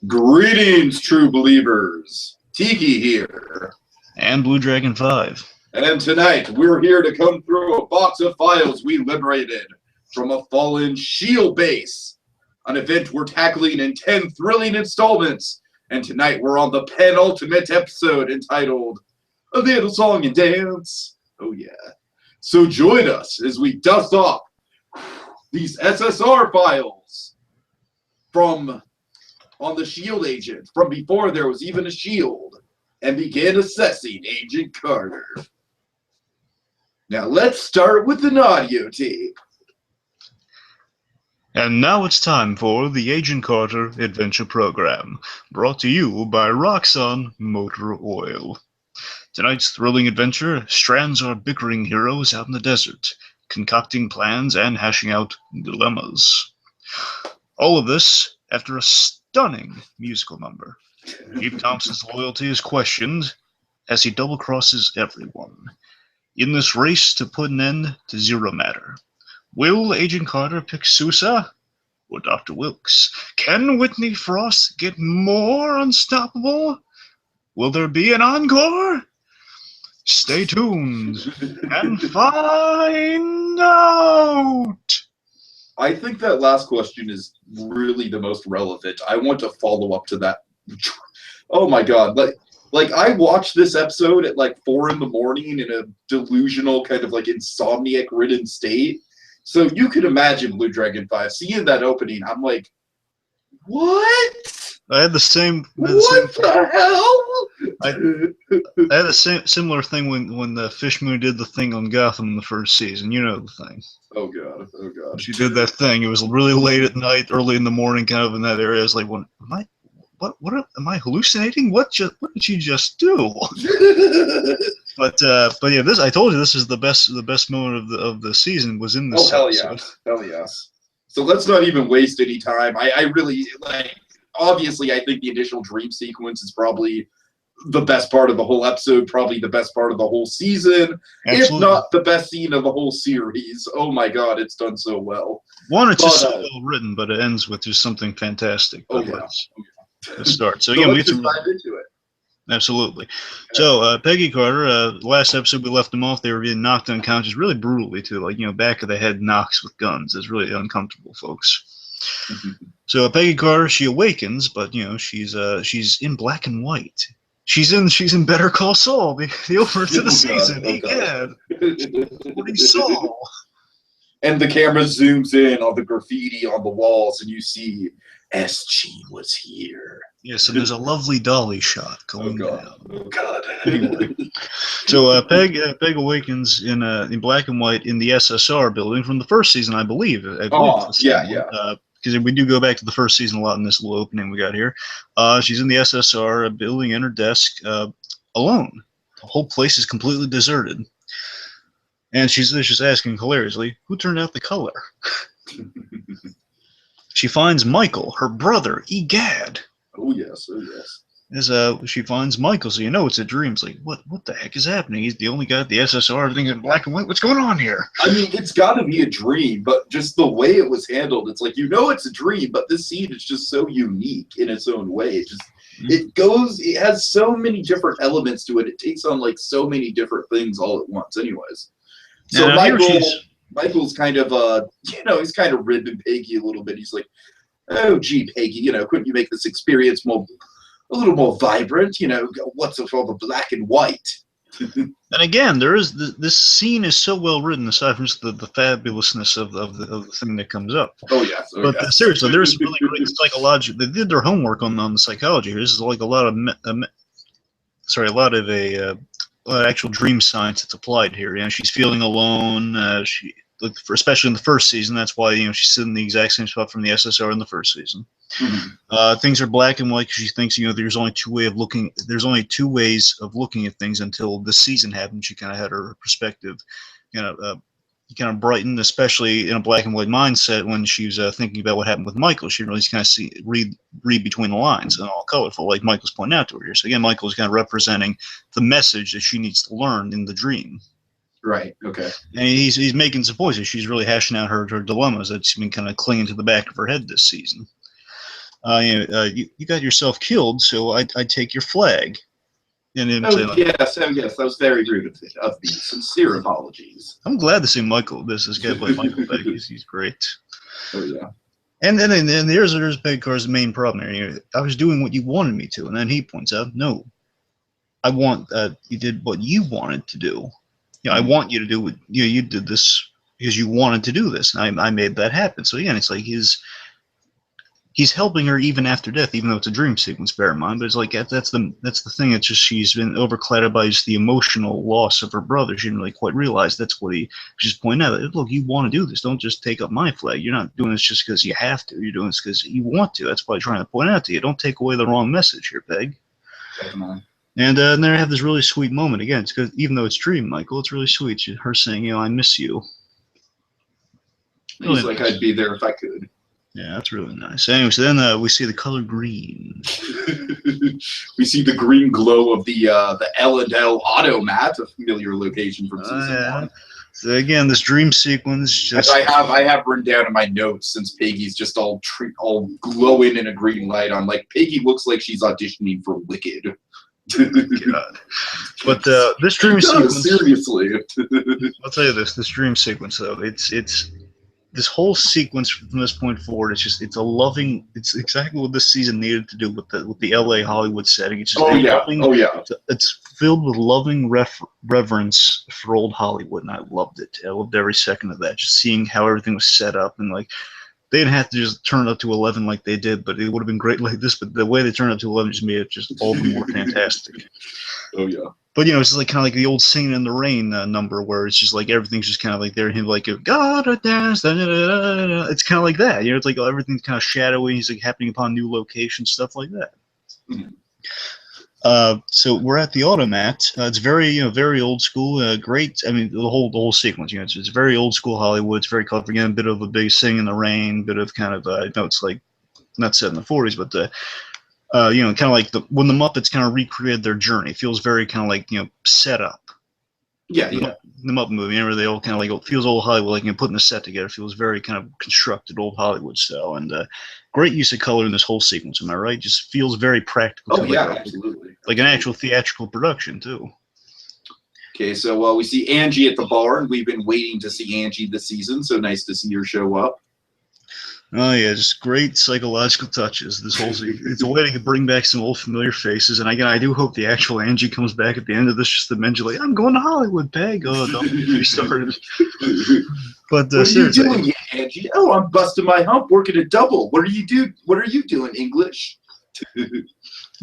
Greetings, true believers. Tiki here. And BlueDragonFive. And tonight, we're here to come through a box of files we liberated from a fallen shield base. An event we're tackling in 10 thrilling installments. And tonight, we're on the penultimate episode entitled A Little Song and Dance. Oh, yeah. So join us as we dust off these SSR files from on the shield agent from before there was even a shield and began assessing Agent Carter. Now let's start with an audio tape. And now it's time for the Agent Carter Adventure Program, brought to you by Roxxon Motor Oil. Tonight's thrilling adventure strands our bickering heroes out in the desert, concocting plans and hashing out dilemmas. All of this after a stunning musical number. Abe Thompson's loyalty is questioned as he double-crosses everyone. In this race to put an end to Zero Matter, will Agent Carter pick Sousa or Dr. Wilkes? Can Whitney Frost get more unstoppable? Will there be an encore? Stay tuned and find out! I think that last question is really the most relevant. I want to follow up to that. Oh my god. Like I watched this episode at like 4 in the morning in a delusional kind of like insomniac ridden state. So you could imagine BlueDragonFive seeing that opening. I'm like, what? I had the same. What the hell? I had a similar thing when the Fish Moon did the thing on Gotham in the first season. You know the thing. Oh god! Oh god! She did that thing. It was really late at night, early in the morning, kind of in that area. I was like, "What? Am I hallucinating? What did she just do?" but yeah, I told you this is the best moment of the season was in this. Oh hell episode. yes! Hell yes! So let's not even waste any time. I really like. Obviously, I think the initial dream sequence is probably the best part of the whole episode, probably the best part of the whole season, Absolutely. if not the best scene of the whole series. Oh my god, it's done so well. One, it's just so well written, but it ends with just something fantastic. Oh yeah. Let's start. So again, we let's get to dive into it. Absolutely. So Peggy Carter, last episode we left them off. They were being knocked unconscious, really brutally too. Like back of the head knocks with guns. It's really uncomfortable, folks. So Peggy Carter, she awakens, but she's in black and white. She's in Better Call Saul, the opener to the season. Egad, what he saw. And the camera zooms in on the graffiti on the walls, and you see SG was here. Yes, and there's a lovely dolly shot going down. Oh god. Anyway, so Peg awakens in black and white in the SSR building from the first season, I believe. Yeah. Because we do go back to the first season a lot in this little opening we got here. She's in the SSR building in her desk alone. The whole place is completely deserted. And she's just asking hilariously, who turned out the color? She finds Michael, her brother, Egad. Oh yes. As she finds Michael, so it's a dream. It's like, what the heck is happening? He's the only guy at the SSR, everything's in black and white. What's going on here? I mean, it's got to be a dream, but just the way it was handled, it's like, it's a dream, but this scene is just so unique in its own way. It has so many different elements to it. It takes on like so many different things all at once anyways. So Michael's kind of, he's kind of ribbing Peggy a little bit. He's like, oh, gee, Peggy, couldn't you make this experience a little more vibrant, what's with all the black and white? And again, there is this scene is so well written, aside from just the fabulousness of the thing that comes up. Oh yes, seriously, there's really great psychology. They did their homework on the psychology here. This is like a lot of actual dream science that's applied here. She's feeling alone. Especially in the first season, that's why she's sitting in the exact same spot from the SSR in the first season. Mm-hmm. Things are black and white because she thinks there's only two ways of looking at things until this season happened. She kind of had her perspective kind of brightened, especially in a black and white mindset when she was thinking about what happened with Michael. She really kind of read between the lines and all colorful, like Michael's pointing out to her here. So again, Michael's kind of representing the message that she needs to learn in the dream. Right. Okay. And he's making some points. She's really hashing out her dilemmas that she's been kind of clinging to the back of her head this season. You got yourself killed, so I take your flag. And him saying, like, yes, that was very rude of me. Sincere apologies. I'm glad to see Michael. This guy played Michael Beck. He's great. Oh yeah. And then there's Bedcar's main problem here. I was doing what you wanted me to, and then he points out, no, I want you did what you wanted to do. I want you to do what you did this because you wanted to do this, and I made that happen. So again, it's like he's helping her even after death, even though it's a dream sequence. Bear in mind, but it's like that's the thing. It's just she's been overclouded by just the emotional loss of her brother. She didn't really quite realize that's what she's pointing out. Look, you want to do this. Don't just take up my flag. You're not doing this just because you have to. You're doing this because you want to. That's why I'm trying to point out to you. Don't take away the wrong message here, Peg. And then they have this really sweet moment again. It's because even though it's dream, Michael, it's really sweet. Her saying, I miss you. Really he's like, nice. I'd be there if I could. Yeah, that's really nice. Anyway, so then we see the color green. We see the green glow of the L&L automat, a familiar location from season 1. So again, this dream sequence just... As I have written down in my notes, since Peggy's just all glowing in a green light, I'm like, Peggy looks like she's auditioning for Wicked. God. But this dream sequence... Seriously. I'll tell you this dream sequence, though, it's this whole sequence from this point forward, it's exactly what this season needed to do with the LA Hollywood setting. It's just it's filled with loving reverence for old Hollywood, and I loved it. I loved every second of that, just seeing how everything was set up, and like they didn't have to just turn it up to 11 like they did, but it would have been great like this. But the way they turned it up to 11 just made it just all the more fantastic. Oh yeah. But it's just like kind of like the old "Singing in the Rain" number, where it's just like everything's just kind of like there. Him like gotta dance. Da, da, da, da, da. It's kind of like that. It's like everything's kind of shadowy. He's like happening upon new locations, stuff like that. Mm-hmm. So we're at the automat. It's very very old school. Great. I mean the whole sequence. It's very old school Hollywood. It's very colorful. Again, a bit of a big "Sing in the Rain," bit of kind of it's like not set in the 40s, but. Kind of like when the Muppets kind of recreated their journey. It feels very kind of like, set up. Yeah, The Muppet movie, where they all kind of like, it feels old Hollywood, like putting a set together. It feels very kind of constructed old Hollywood style. And great use of color in this whole sequence, am I right? Just feels very practical. Oh, yeah, absolutely. Like an actual theatrical production, too. Okay, so we see Angie at the bar, and we've been waiting to see Angie this season, so nice to see her show up. Oh yeah, just great psychological touches. This whole it's a way to bring back some old familiar faces, and again, I do hope the actual Angie comes back at the end of this, just to mention like, I'm going to Hollywood, Peg. Oh, don't get me started. But what are you doing, Angie? Oh, I'm busting my hump, working a double. What are you doing, English?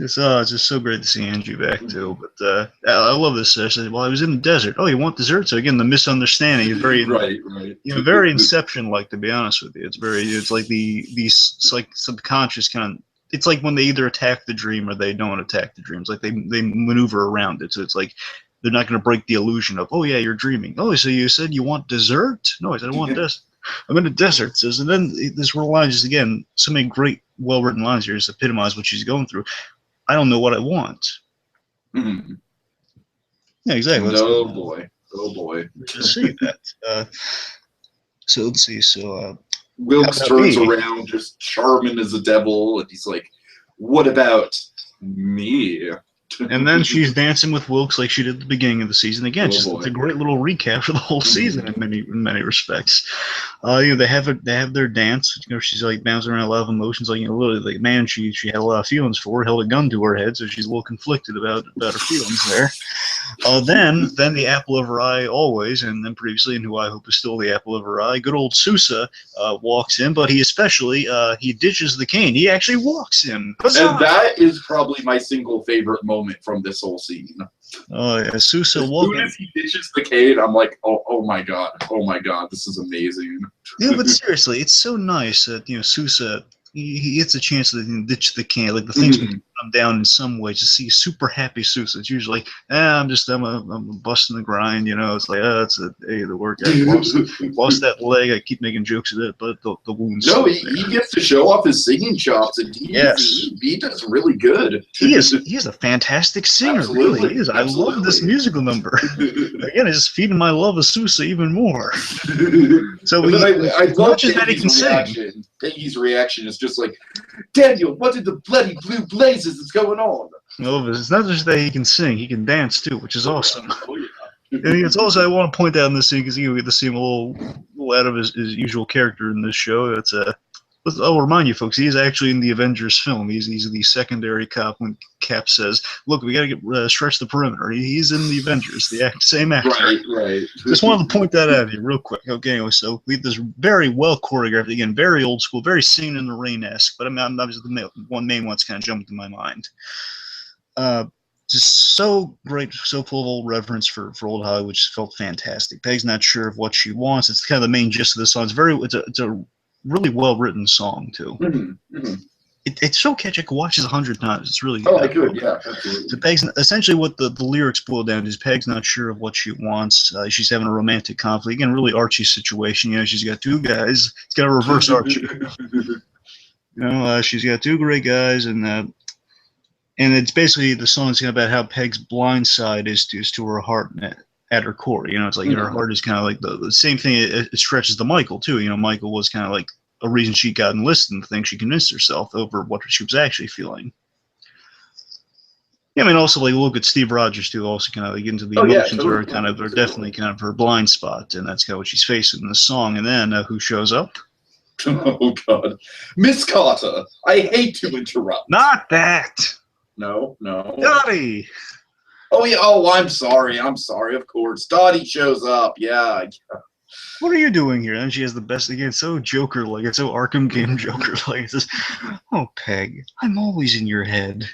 It's just so great to see Angie back too. But I love this session. Well, I was in the desert. Oh, you want dessert? So again, the misunderstanding is very right. Very Inception-like, to be honest with you. It's like it's like subconscious kind of. It's like when they either attack the dream or they don't attack the dreams. Like they maneuver around it. So it's like they're not going to break the illusion of, oh yeah, you're dreaming. Oh, so you said you want dessert? No, I said I want dessert. I'm in a desert. Says, and then this line is again so many great, well-written lines here just epitomize what she's going through. I don't know what I want. Mm-hmm. Yeah, exactly. Oh boy. Just see that. So let's see. So Wilkes turns around, just charming as a devil, and he's like, "What about me?" And then she's dancing with Wilkes like she did at the beginning of the season. Again, it's a great little recap for the whole season in many respects. They have their dance. She's like bouncing around a lot of emotions. Like literally, like man, she had a lot of feelings for her. Held a gun to her head, so she's a little conflicted about her feelings there. Then the apple of her eye always, and then previously, and who I hope is still the apple of her eye, good old Sousa walks in, but he ditches the cane. He actually walks in. Huzzah! And that is probably my single favorite moment from this whole scene. Oh yeah, Sousa walks in. As soon as he ditches the cane, I'm like, oh my god, this is amazing. Yeah, but seriously, it's so nice that Sousa he gets a chance to ditch the cane. Like the thing's been I'm down in some way, to see super happy Susa. It's usually, I'm busting the grind, you know. It's like, the work. I lost that leg. I keep making jokes of it, but the wound's No, still he gets to show off his singing chops, and he does really good. He is a fantastic singer, Absolutely. really. He is. Absolutely. I love this musical number. Again, it's just feeding my love of Susa even more. So I love Peggy's reaction. Peggy's reaction is just like, Daniel, what in the bloody blue blazes is going on? No, it's not just that he can sing; he can dance too, which is awesome. Oh, yeah. And it's also, I want to point out in this scene, because you get to see him a little out of his usual character in this show. I'll remind you, folks, he is actually in the Avengers film. He's the secondary cop when Cap says, "Look, we got to stretch the perimeter." He's in the Avengers, the same actor. Right. Just wanted to point that out here real quick. Okay, anyway, so we have this very well choreographed, again, very old school, very Singing in the Rain-esque, but I'm obviously the one main one's kind of jumping to my mind. Just so great, so full of old reverence for old Hollywood, which felt fantastic. Peg's not sure of what she wants. It's kind of the main gist of the song. It's a really well written song too. It's so catchy. I could watch this 100 times. It's really I could, yeah, absolutely. So Peg's essentially what the lyrics boil down to is Peg's not sure of what she wants. She's having a romantic conflict. Again, really Archie situation. You know, she's got two guys. It's got a reverse Archie. She's got two great guys, and it's basically the song's about how Peg's blind side is to her heart at her core. You know, it's like her heart is kind of like the same thing. It stretches to Michael too. You know, Michael was kind of like a reason she got enlisted, and the thing she convinced herself over what she was actually feeling. Yeah, I mean, also like look at Steve Rogers too. Also, kind of like into the emotions are definitely kind of her blind spot, and that's kind of what she's facing in the song. And then who shows up? Oh God, Miss Carter. I hate to interrupt. Not that. No. Dottie! Oh, yeah. Oh, I'm sorry. Of course. Dottie shows up. Yeah. What are you doing here? And she has the best, again, so Joker-like. It's so Arkham game Joker-like. It's just, oh, Peg, I'm always in your head.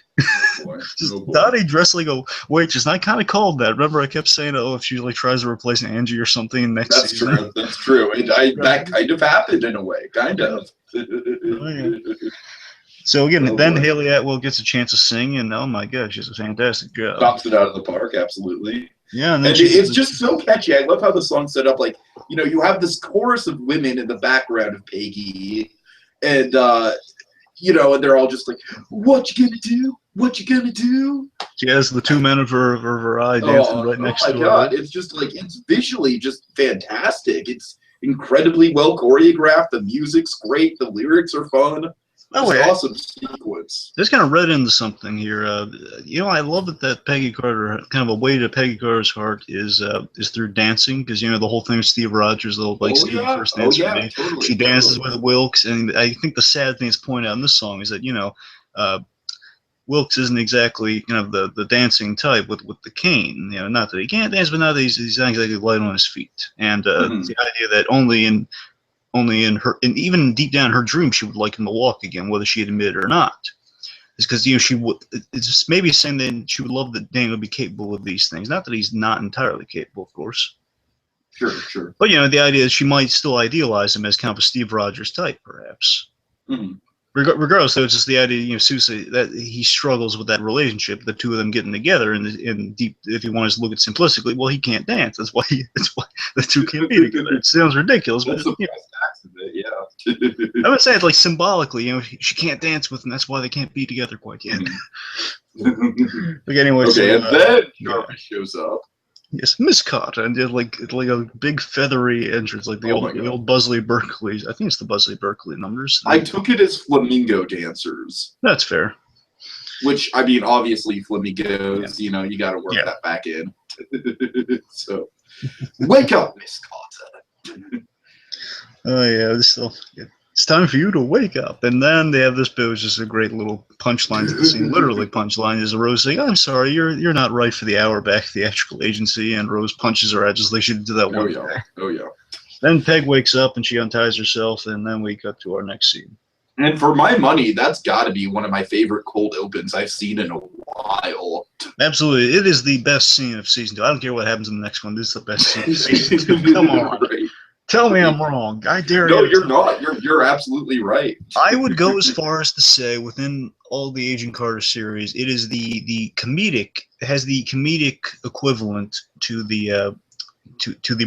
Dottie dressed like a waitress, and I kind of called that. Remember, I kept saying, if she like tries to replace Angie or something next season. That's true. That kind of happened in a way. Kind of. Oh, yeah. So again, then Haley Atwell gets a chance to sing, and oh my gosh, she's a fantastic job. Knocks it out of the park, absolutely. Yeah, and it's just so catchy. I love how the song's set up. Like, you know, you have this chorus of women in the background of Peggy, and and they're all just like, "What you gonna do? What you gonna do?" She has the two men of her eye dancing right next to her. Oh my God! It's just like it's visually just fantastic. It's incredibly well choreographed. The music's great. The lyrics are fun. Awesome sequence. Just kind of read into something here. I love that Peggy Carter, kind of a way to Peggy Carter's heart is through dancing, because the whole thing with Steve Rogers, the whole Steve first dance for me. Totally, she dances with Wilkes, and I think the sad thing that's pointed out in this song is that Wilkes isn't exactly kind of the dancing type with the cane. Not that he can't dance, but not that he's not exactly light on his feet. And the idea that only in her, and even deep down in her dream, she would like him to walk again, whether she admitted it or not. It's because she would. It's just maybe saying that she would love that Daniel would be capable of these things. Not that he's not entirely capable, of course. Sure. But the idea is she might still idealize him as kind of a Steve Rogers type, perhaps. Regardless, though, it's just the idea, Susa, that he struggles with that relationship, the two of them getting together, and deep. If you want to look at simplistically, well, he can't dance. That's why the two can't be together. It sounds ridiculous, but I would say it's like symbolically, she can't dance with him. That's why they can't be together quite yet. Anyway, and then Jarvis shows up. Yes, Miss Carter, and did like a big feathery entrance, like the old Buzzley Berkeley. I think it's the Buzzley Berkeley numbers. I took it as flamingo dancers. That's fair. Which, I mean, obviously flamingos. You got to work that back in. So, wake up, Miss Carter. Oh yeah, it's time for you to wake up. And then they have this bit, which is a great little punchline to the scene. Literally punchline is Rose saying, "I'm sorry, you're not right for the hour back at the theatrical agency," and Rose punches her out just like she did that one day. Oh yeah. Then Peg wakes up and she unties herself, and then we cut to our next scene. And for my money, that's got to be one of my favorite cold opens I've seen in a while. Absolutely, it is the best scene of season 2. I don't care what happens in the next one. This is the best scene of season 2. Come on. Right. Tell me I'm wrong. I dare you. No, you're not. You're absolutely right. I would go as far as to say within all the Agent Carter series, it is the comedic. It has the comedic equivalent to the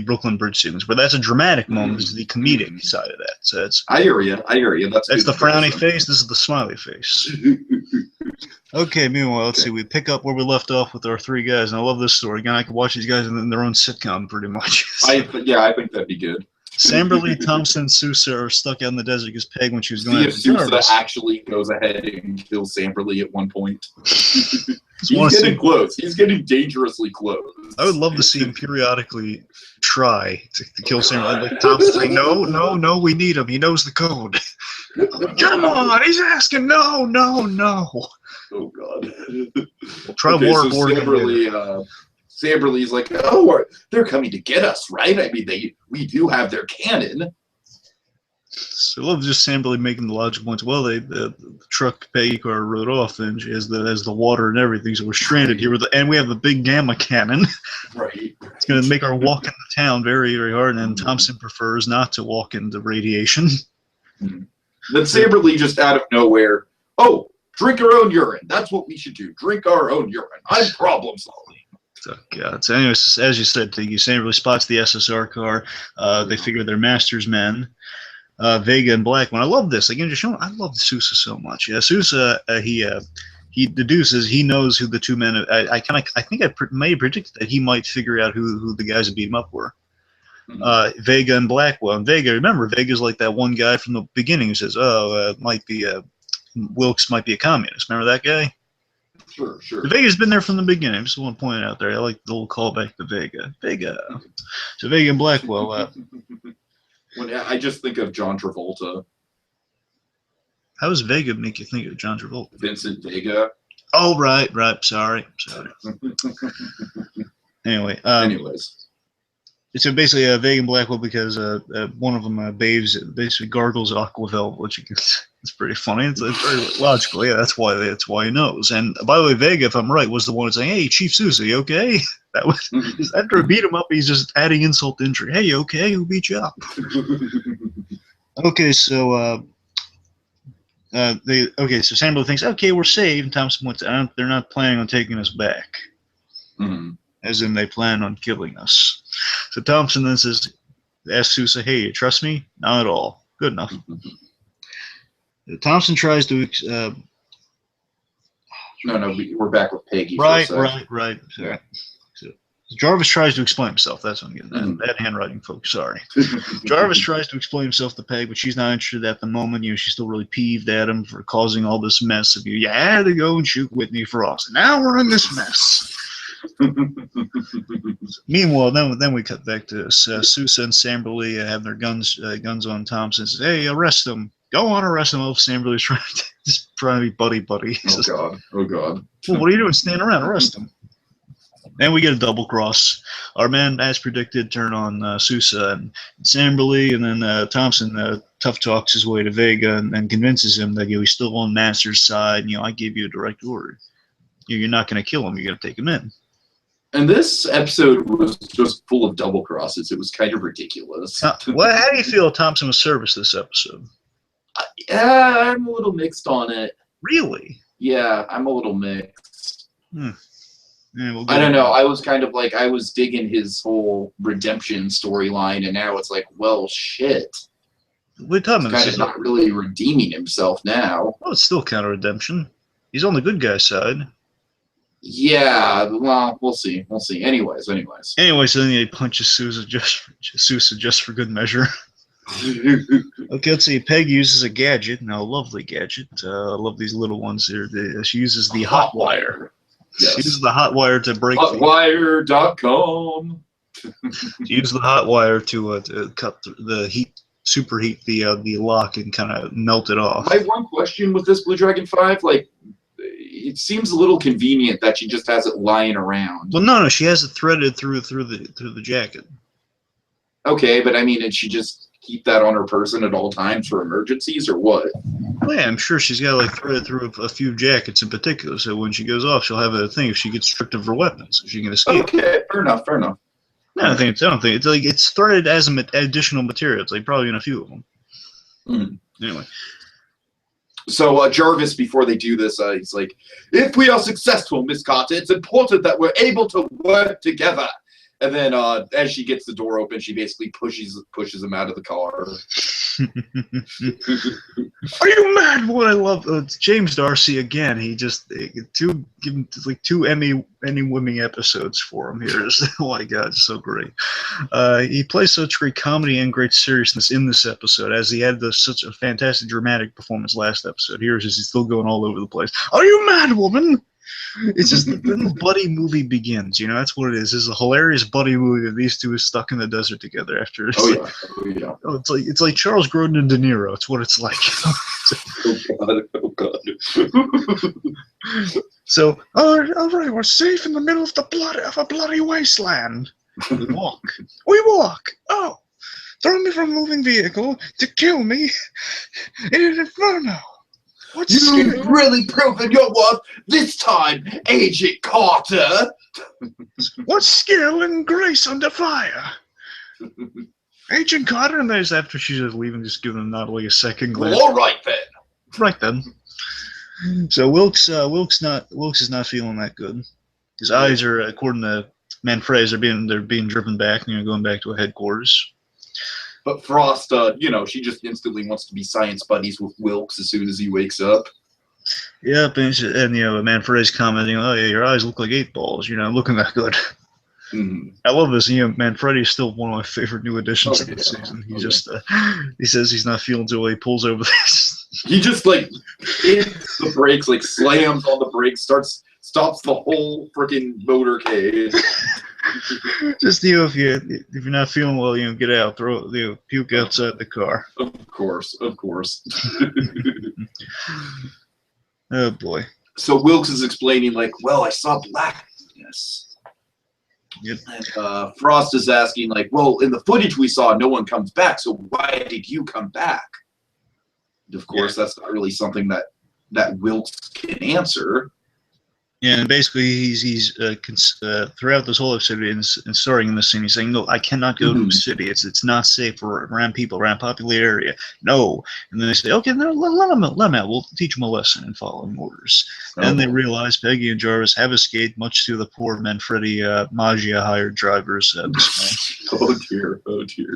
Brooklyn Bridge sequence, where that's a dramatic moment. This is the comedic side of that. So that's I hear you. I hear you. That's the good frowny comparison. face. This is the smiley face. Okay, meanwhile, let's see. We pick up where we left off with our three guys, and I love this story. Again, I could watch these guys in their own sitcom, pretty much. I think that'd be good. Samberly, Thompson, and Sousa are stuck out in the desert because Peg, when she was going See if after Sousa Jarvis. actually goes ahead and kills Samberly at one point. wanna He's getting see- close. He's getting dangerously close. I would love to see him periodically try to kill Samberly. Like Thompson saying, no, we need him. He knows the code. Come on, he's asking, no. Oh, God. We'll try Okay, so waterboarding. Samberly's like, oh, they're coming to get us, right? I mean, we do have their cannon. So I love just Samberly making the logical points. Well, the truck Peggy car rode off, and she has the water and everything, so we're stranded here and we have the big gamma cannon. Right. It's going to make our walk into town very, very hard, and Thompson prefers not to walk into radiation. Then Samberly just out of nowhere, oh, drink our own urine. That's what we should do. Drink our own urine. I'm problem solving. Oh, God. So anyways, as you said, Samberly spots the SSR car. They figure they're Master's men. Vega and Blackman. I love this. Again, just showing. I love Sousa so much. Yeah, Sousa. He deduces he knows who the two men. I think I may have predicted that he might figure out who the guys that beat him up were. Vega and Blackwell. And Vega, remember, Vega's like that one guy from the beginning who says, might be Wilkes might be a communist. Remember that guy? Sure. Vega's been there from the beginning. I just want to point it out there. I like the little callback to Vega. So Vega and Blackwell. When I just think of John Travolta. How does Vega make you think of John Travolta? Vincent Vega. Oh, right. Sorry. Anyway. Anyways. So basically, Vega and Blackwell, because one of them basically gargles Aquavel, which it's pretty funny. It's very logical. Yeah, that's why he knows. And by the way, Vega, if I'm right, was the one saying, "Hey, Chief Sousa, you okay?" That was after he beat him up. He's just adding insult to injury. Hey, you okay? Who beat you up? Okay, so so Samberly thinks, okay, we're saved. And Thompson points out they're not planning on taking us back, as in they plan on killing us. So Thompson then asks Sousa, hey, you trust me? Not at all. Good enough. Thompson tries to No, we're back with Peggy. Right. Yeah. So Jarvis tries to explain himself. That's what I'm getting at. Bad handwriting, folks. Sorry. Jarvis tries to explain himself to Peg, but she's not interested at the moment. She's still really peeved at him for causing all this mess of you had to go and shoot Whitney Frost. Now we're in this mess. Meanwhile, then we cut back to Sousa and Samberly have their guns on Thompson. Says, hey, arrest them. Go on, arrest them. Samberly's trying to be buddy. Oh God. Well, what are you doing standing around? Arrest them. And we get a double cross. Our man, as predicted, turn on Sousa and Samberly, and then Thompson tough talks his way to Vega and convinces him that he's still on Master's side. I gave you a direct order. You're not going to kill him. You're going to take him in. And this episode was just full of double crosses. It was kind of ridiculous. How do you feel Thompson was serviced this episode? Yeah, I'm a little mixed on it. Really? Yeah, I'm a little mixed. Yeah, I don't know. I was kind of like, I was digging his whole redemption storyline, and now it's like, well, shit. We're talking He's kind of not really redeeming himself now. Well, it's still kind of redemption. He's on the good guy's side. Yeah, well, we'll see. Anyways. So then he punches Sousa just for good measure. Okay, let's see. Peg uses a gadget. Now, a lovely gadget. I love these little ones here. She uses the hot wire. Yes. She uses the hot wire to break. Hotwire.com. She uses the hot wire to cut the heat, superheat the lock and kind of melt it off. I have one question with this BlueDragonFive. Like, it seems a little convenient that she just has it lying around. Well, no, she has it threaded through the jacket. Okay, but I mean, did she just keep that on her person at all times for emergencies, or what? Well, yeah, I'm sure she's got threaded through a few jackets in particular, so when she goes off, she'll have a thing if she gets stripped of her weapons, so she can escape. Okay, fair enough. I don't think it's like it's threaded as an additional material. It's like probably in a few of them. Anyway. So Jarvis, before they do this, he's like, if we are successful, Miss Carter, it's important that we're able to work together. And then as she gets the door open, she basically pushes him out of the car. Are you mad? What I love James Darcy again. He just two Emmy-winning episodes for him here. Oh my God, it's so great. He plays such great comedy and great seriousness in this episode, as he had such a fantastic dramatic performance last episode. Here's he's still going all over the place. Are you mad, woman? It's just then the buddy movie begins. You know, that's what it is. It's a hilarious buddy movie that these two are stuck in the desert together after. It's like Charles Grodin and De Niro. It's what it's like. Oh God. So, all right, we're safe in the middle of a bloody wasteland. We walk. Oh, throw me from a moving vehicle to kill me in an inferno. You've really proven your worth this time, Agent Carter. What skill and grace under fire? Agent Carter, and there's after she's just leaving, just giving him not like a second glance. Well, all right then. Right then. So Wilkes is not feeling that good. His eyes are, according to Manfredi, they're being driven back, going back to a headquarters. But Frost, she just instantly wants to be science buddies with Wilkes as soon as he wakes up. Yep, and Manfredi's commenting, "Oh yeah, your eyes look like 8 balls. You're not looking that good." Mm. I love this. Manfredi is still one of my favorite new additions of the season. He says he's not feeling too well. He pulls over this. He just hits the brakes, slams on the brakes, stops the whole freaking motorcade. Just if you're not feeling well, get out, puke outside the car. Of course. Oh boy. So Wilkes is explaining well, I saw blackness. Yep. And Frost is asking well, in the footage we saw, no one comes back. So why did you come back? And of course, that's not really something that Wilkes can answer. Yeah, and basically he's throughout this whole episode and starting in this scene, he's saying, "No, I cannot go to a city. It's not safe around people, around populated area. No." And then they say, "Okay, no, let him out. We'll teach him a lesson in following orders." And they realize Peggy and Jarvis have escaped, much to the poor Manfredi Maggia hired drivers dismay. Oh dear.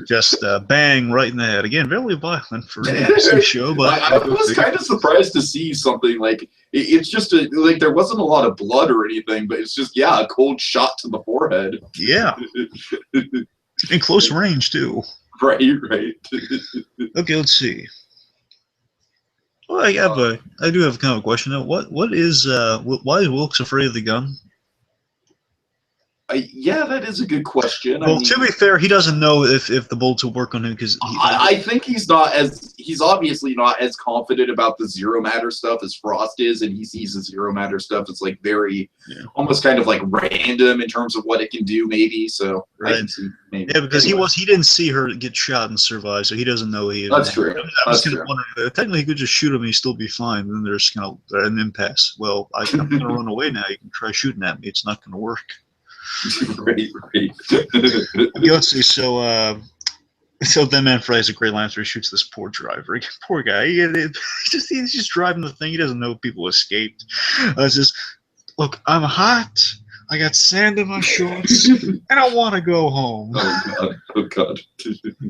Just bang right in the head. Again, very violent for a ABC show, but I was kind of surprised to see something it's just there wasn't a lot of blood or anything, but it's just a cold shot to the forehead. Yeah. In close range too. Right. Okay, let's see. Well, I do have kind of a question though. Why is Wilkes afraid of the gun? That is a good question. Well, to be fair, he doesn't know if the bullets will work on him because I think he's obviously not as confident about the zero matter stuff as Frost is, and he sees the zero matter stuff as very almost kind of random in terms of what it can do, maybe. So right. I can see maybe. Yeah, because he didn't see her get shot and survive, so he doesn't know he. That's true. I was kind of wondering, technically, he could just shoot him and he'd still be fine. Then there's kind of an impasse. Well, I'm going to run away now. You can try shooting at me. It's not going to work. Right. Let's see. So then Manfredi's a great line after he shoots this poor driver. Poor guy. He's just driving the thing. He doesn't know people escaped. It's just, look, I'm hot. I got sand in my shorts, and I want to go home. Oh God.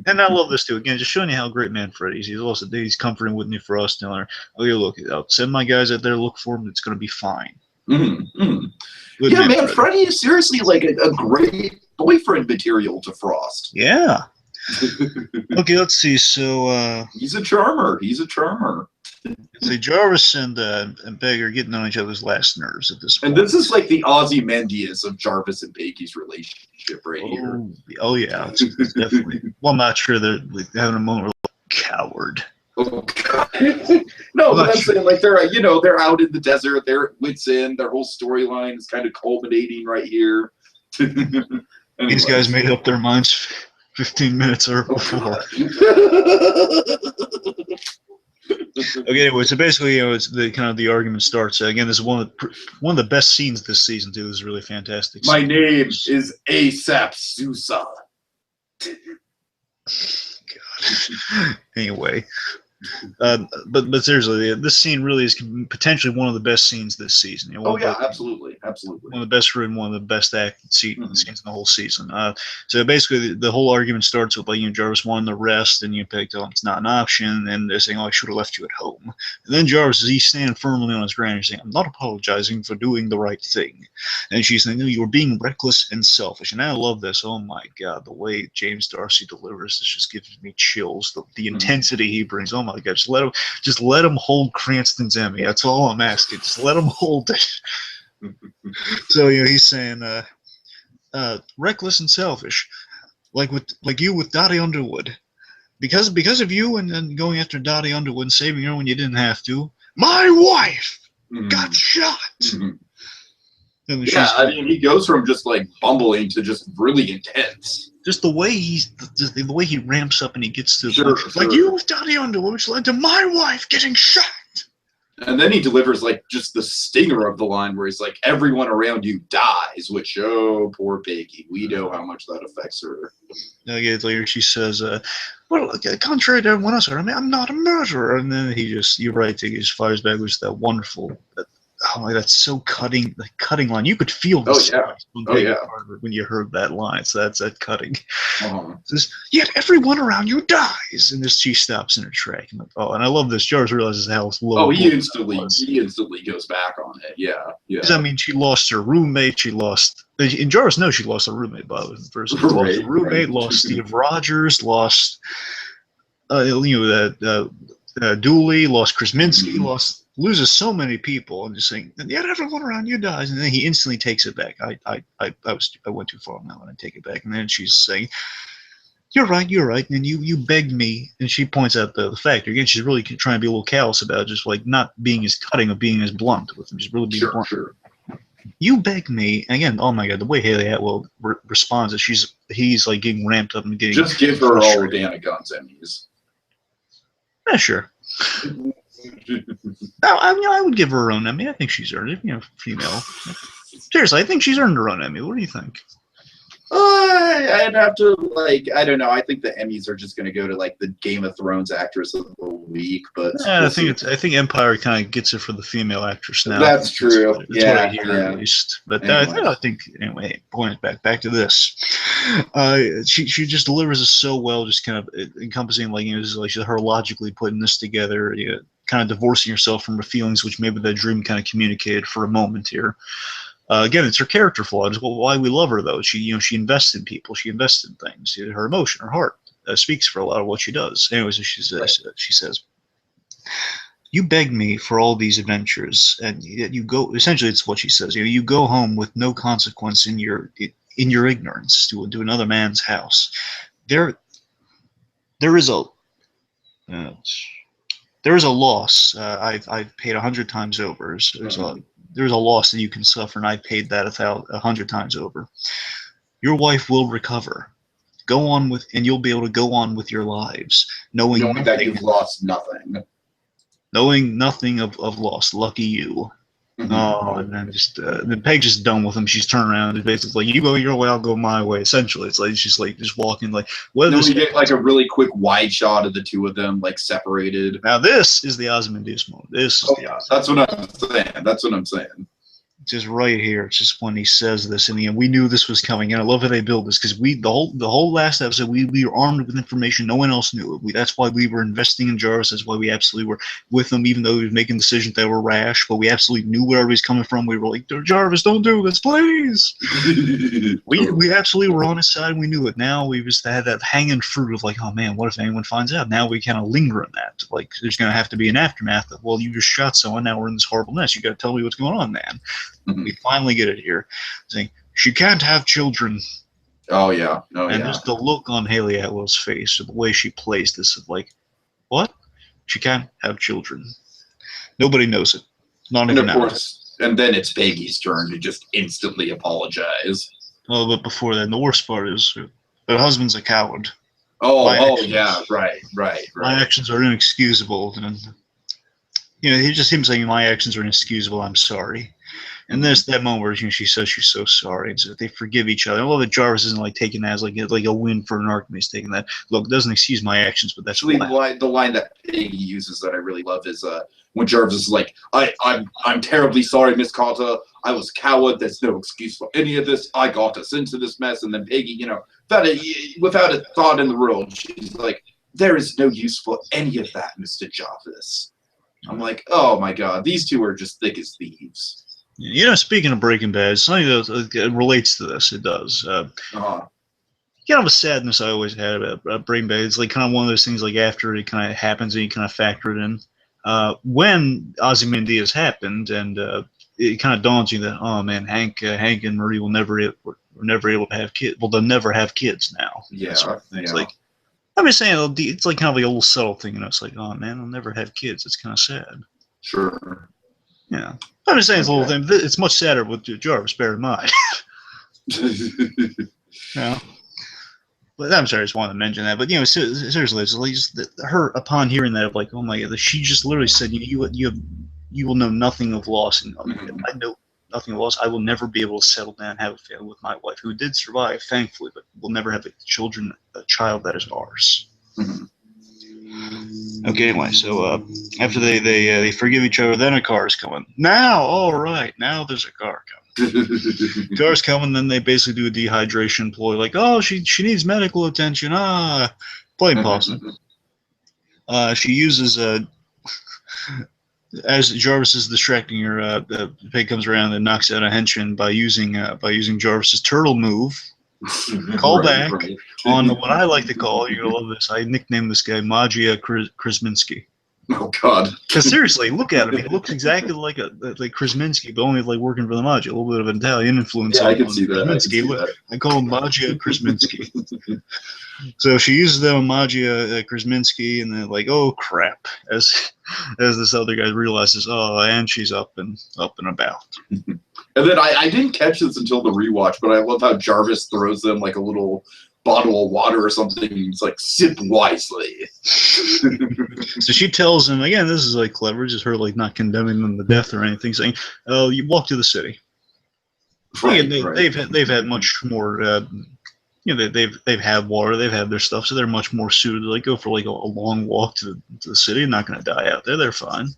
And I love this too. Again, just showing you how great Manfredi is. He's comforting Whitney Frost, telling her, "Okay, look, I'll send my guys out there to look for him. It's going to be fine." Manfredi is seriously a great boyfriend material to Frost. Yeah. Okay, let's see. So he's a charmer. See, Jarvis and Peg are getting on each other's last nerves at this point. And this is the Ozymandias of Jarvis and Peggy's relationship right here. Oh yeah, it's definitely. Well, I'm not sure they're having a moment where coward. Oh God. No, but I'm saying they're out in the desert, they're at wits end, their whole storyline is kind of culminating right here. These guys made up their minds 15 minutes or before. Okay, anyway, so basically, it's the argument starts. Again, this is one of the best scenes this season too. This is really fantastic. My name is ASAP Sousa. God. Anyway, But seriously, this scene really is potentially one of the best scenes this season. Oh yeah, absolutely. One of the best written, one of the best acted scenes in the whole season. So basically, the whole argument starts with Jarvis wanting the rest, and you picked up it's not an option, and they're saying, "Oh, I should have left you at home." And then Jarvis he's standing firmly on his ground, he's saying, "I'm not apologizing for doing the right thing," and she's saying, "No, you were being reckless and selfish." And I love this. Oh my God, the way James Darcy delivers this just gives me chills. The intensity he brings. Oh my God, just let him hold Cranston's Emmy. That's all I'm asking. Just let him hold it. So he's saying, reckless and selfish, like you with Dottie Underwood, because of you and going after Dottie Underwood and saving her when you didn't have to. My wife got shot. And I mean, he goes from just like bumbling to just really intense. Just the way he ramps up and he gets to like you with Dottie Underwood, which led to my wife getting shot. And then he delivers like just the stinger of the line where he's like, "Everyone around you dies," which poor Peggy. We know how much that affects her. Later she says, "Well, contrary to everyone else, I'm not a murderer." And then you're right, he just fires back with that wonderful. Oh my, that's so cutting line. You could feel the when you heard that line. So that's that cutting. Says, "Yet everyone around you dies," and she stops in her track. And I love this. Jarvis realizes how low. He instantly goes back on it. Yeah. I mean, she lost her roommate. And Jarvis knows she lost her roommate. By the way, first lost her roommate, lost Steve Rogers, lost Dooley, lost Chris Minsky, loses so many people, and just saying, "And yet everyone around you dies," and then he instantly takes it back. I went too far on that one. I take it back, and then she's saying, you're right, and then you begged me," and she points out the factor again. She's really trying to be a little callous about it, just like not being as cutting or being as blunt with him. She's really being blunt. Sure. "You begged me," and again, oh my God, the way Haley Atwell responds is he's like getting ramped up and getting just give her all Dana Gunn's Emmys. Yeah, sure. I would give her own Emmy. I think she's earned it. Female. Seriously, I think she's earned her own Emmy. What do you think? I'd have to I don't know. I think the Emmys are just going to go to the Game of Thrones actress of the week, but I think Empire kind of gets it for the female actress now. That's true. That's what I hear at least. But I think anyway. Point back to this. She just delivers it so well, just kind of encompassing her logically putting this together. Kind of divorcing herself from her feelings, which maybe that dream kind of communicated for a moment here. Again, it's her character flaw. It's why we love her, though. She invests in people. She invests in things. Her emotion, her heart, speaks for a lot of what she does. Anyways, she says, "You begged me for all these adventures, and yet you go." Essentially, it's what she says. You go home with no consequence in your ignorance to another man's house. There is a loss. I've paid 100 times over. There's a loss that you can suffer, and I paid that 100 times over. Your wife will recover. Go on and you'll be able to go on with your lives, knowing that you've lost nothing. Knowing nothing of loss. Lucky you. Oh, and then then Peg's just done with him. She's turned around and basically you go your way, I'll go my way. Essentially, it's like she's just walking Then we get a really quick wide shot of the two of them separated. Now this is the Ozymandias moment. That's what I'm saying. Just right here, it's just when he says this, and we knew this was coming. And I love how they build this because the whole last episode we were armed with information no one else knew. That's why we were investing in Jarvis. That's why we absolutely were with him, even though he was making decisions that were rash. But we absolutely knew where he was coming from. We were like, "Jarvis, don't do this, please." we absolutely were on his side. We knew it. Now we just had that hanging fruit of oh man, what if anyone finds out? Now we kind of linger in that. There's going to have to be an aftermath of, well, you just shot someone. Now we're in this horrible mess. You got to tell me what's going on, man. We finally get it here, saying she can't have children. Oh yeah, and just the look on Haley Atwell's face, the way she plays this, of what? She can't have children. Nobody knows it. Not even now. And then it's Peggy's turn to just instantly apologize. Oh, but before that, the worst part is her husband's a coward. Yeah, right. My actions are inexcusable, and him saying my actions are inexcusable. I'm sorry. And there's that moment where she says she's so sorry, and so they forgive each other. I love that Jarvis isn't like taking that as like a win for an arc. He's taking that. Look, it doesn't excuse my actions, but that's actually why. the line that Peggy uses that I really love is when Jarvis is like, I'm terribly sorry, Miss Carter. I was a coward. There's no excuse for any of this. I got us into this mess. And then Peggy, without a thought in the world, she's like, there is no use for any of that, Mr. Jarvis. I'm like, oh my God, these two are just thick as thieves. Speaking of Breaking Bad, something that relates to this. It does. Kind of a sadness I always had about Breaking Bad. It's like kind of one of those things like after it kind of happens and you kind of factor it in. When Ozymandias happened, and it kind of dawns you that, oh man, Hank and Marie were never able to have kids. Well, they'll never have kids now. Yeah, sort of thing. It's like, I'm just saying, it's like kind of like a little subtle thing, It's like, oh man, they'll never have kids. It's kind of sad. Sure. Yeah. I'm just saying it's a little thing. It's much sadder with Jarvis, bear in mind. Yeah. But I'm sorry, I just wanted to mention that. But seriously, it's like just her upon hearing that, of like, oh my God, she just literally said, you will know nothing of loss, and I know nothing of loss. I will never be able to settle down and have a family with my wife, who did survive, thankfully, but will never have a child that is ours. Okay, anyway, so after they forgive each other, then a car is coming. Now, all right, now there's a car coming. Car's coming, then they basically do a dehydration ploy, like, oh, she needs medical attention. Plain possum. She uses as Jarvis is distracting her, the pig comes around and knocks out a henchman by using Jarvis's turtle move. Call back on what I like to call, you're gonna love this, I nicknamed this guy Magia Krasminski. Oh God! Because seriously, look at him. He looks exactly like Krasminski, but only like working for the Magia. A little bit of an Italian influence. Yeah, I can see that. I call him Magia Krasminski. So she uses them on Magia Krasminski, and then like, oh crap! As this other guy realizes, oh, and she's up and about. And then I didn't catch this until the rewatch, but I love how Jarvis throws them like a little bottle of water or something. He's like, sip wisely. So she tells him, again, this is like clever, just her like not condemning them to death or anything, saying, oh, you walk to the city. Right, they've had much more, they've had water, they've had their stuff, so they're much more suited to like go for like a long walk to the city. They're not going to die out there. They're fine.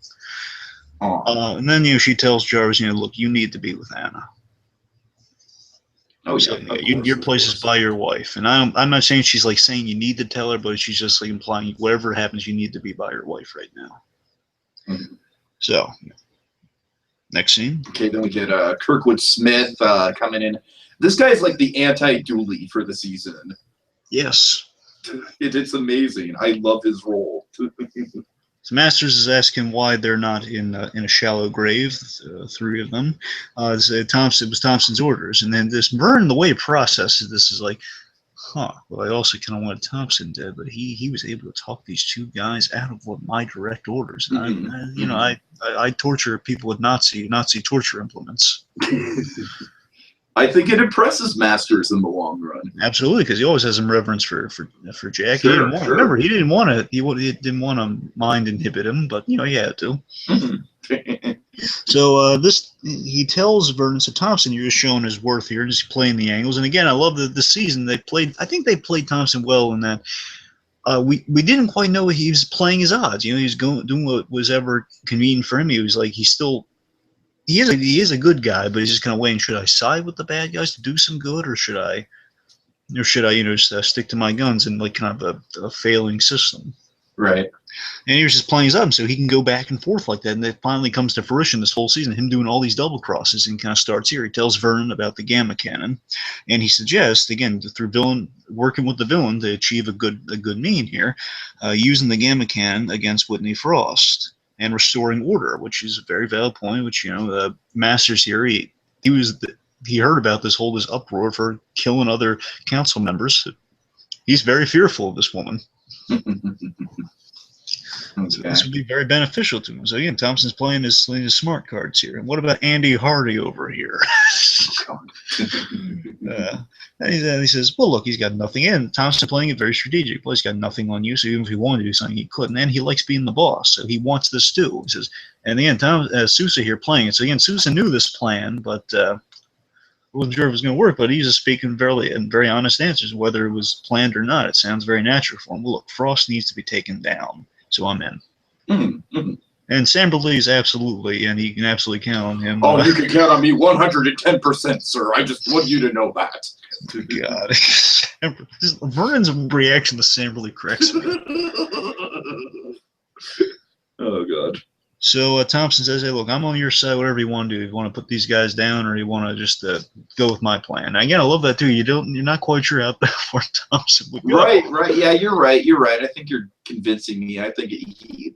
And then she tells Jarvis, look, you need to be with Anna. Oh, so, your place is by your wife, and I'm not saying she's like saying you need to tell her, but she's just like implying whatever happens, you need to be by your wife right now. Mm-hmm. So, next scene. Okay, then we get Kirkwood Smith coming in. This guy is like the anti-Dooley for the season. Yes, it's amazing. I love his role. So Masters is asking why they're not in a shallow grave, three of them. It was Thompson's orders. And then this Vern, the way he processes this is like, well, I also kind of wanted Thompson dead, but he was able to talk these two guys out of my direct orders. And I torture people with Nazi torture implements. I think it impresses Masters in the long run. Absolutely, because he always has some reverence for Jack. Sure, remember, he didn't want to mind inhibit him, but he had to. So he tells Vernon, so Thompson, you're just showing his worth here, just playing the angles. And again, I love the season they played. I think they played Thompson well in that. We didn't quite know he was playing his odds. He was doing what was ever convenient for him. He was like he is a good guy, but he's just kind of weighing, should I side with the bad guys to do some good, or should I just stick to my guns in like kind of a failing system? Right. And he was just playing his up, so he can go back and forth like that, and it finally comes to fruition this whole season, him doing all these double crosses, and kind of starts here. He tells Vernon about the Gamma Cannon, and he suggests, again, through working with the villain to achieve a good mean here, using the Gamma Cannon against Whitney Frost and restoring order, which is a very valid point, which, Masters here, he heard about this uproar for killing other council members. He's very fearful of this woman. So Okay. this would be very beneficial to him. So again, Thompson's playing his smart cards here. And what about Andy Hardy over here? And he says, well, look, he's got nothing in. Thompson playing it very strategic. Well, he's got nothing on you, so even if he wanted to do something, he couldn't. And he likes being the boss, so he wants this too. He says, and again, Sousa here playing it. So again, Sousa knew this plan, but wasn't sure if it was going to work. But he's just speaking very honest answers, whether it was planned or not. It sounds very natural for him. Well, look, Frost needs to be taken down, so I'm in. Mm-hmm. And Samberly is absolutely, and he can absolutely count on him. Oh, you can count on me 110%, sir. I just want you to know that. God. Vernon's reaction to Samberly cracks me. Oh, God. So Thompson says, hey, look, I'm on your side, whatever you want to do. If you want to put these guys down or you want to just go with my plan. Again, I love that, too. You're not quite sure how far Thompson would go. Right. Yeah, you're right. I think you're convincing me. I think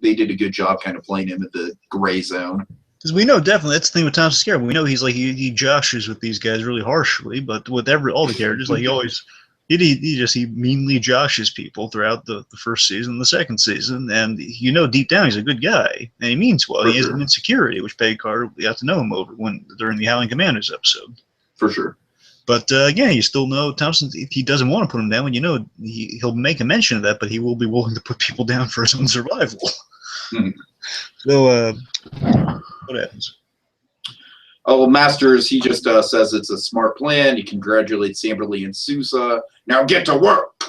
they did a good job kind of playing him at the gray zone. Because we know definitely, that's the thing with Thompson Scare. We know he's like, he joshes with these guys really harshly, but with all the characters, like he always... He meanly joshes people throughout the first season, the second season, and deep down he's a good guy and he means well. He has an insecurity, which Peggy Carter got to know him over during the Howling Commanders episode. For sure. But again, you still know Thompson. If he doesn't want to put him down, he'll make a mention of that, but he will be willing to put people down for his own survival. So what happens? Oh, well, Masters, he just says it's a smart plan. He congratulates Samberly and Sousa. Now get to work.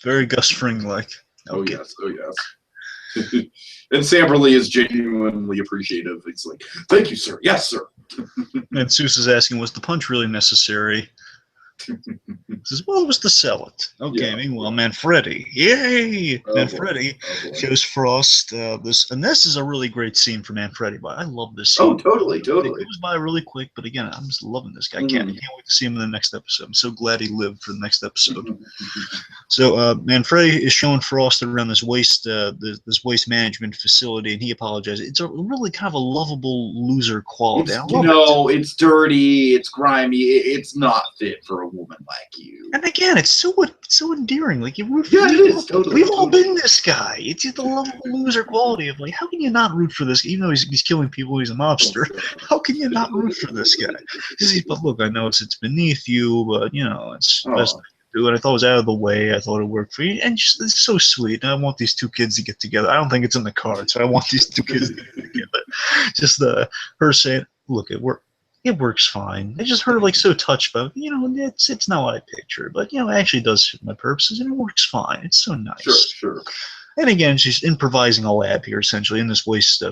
Very Gus Fring-like. Okay. Oh, yes. And Samberly is genuinely appreciative. He's like, thank you, sir. Yes, sir. And Sousa's asking, was the punch really necessary? He says, well, it was to sell it. Okay, Yeah. Meanwhile, Manfredi. Yay! Oh, Manfredi shows Frost this. And this is a really great scene for Manfredi. But I love this scene. Oh, totally. It goes by really quick, but again, I'm just loving this guy. I can't wait to see him in the next episode. I'm so glad he lived for the next episode. So Manfredi is showing Frost around this waste management facility, and he apologizes. It's a really kind of a lovable loser quality. It's dirty, it's grimy, it's not fit for a woman like you. And again, it's so endearing. Like you root for. Yeah, it is. Totally. We've all been this guy. It's just the lovable loser quality of like, how can you not root for this? Even though he's killing people, he's a mobster. How can you not root for this guy? But look, I know it's beneath you, but it's best to do it. I thought it was out of the way. I thought it worked for you, and just it's so sweet. And I want these two kids to get together. I don't think it's in the cards, so I want these two kids to get together. Just her saying, "Look, it worked. It works fine." I just heard her like so touched by it's not what I pictured, but it actually does fit my purposes, and it works fine. It's so nice. Sure. And again, she's improvising a lab here, essentially, in this waste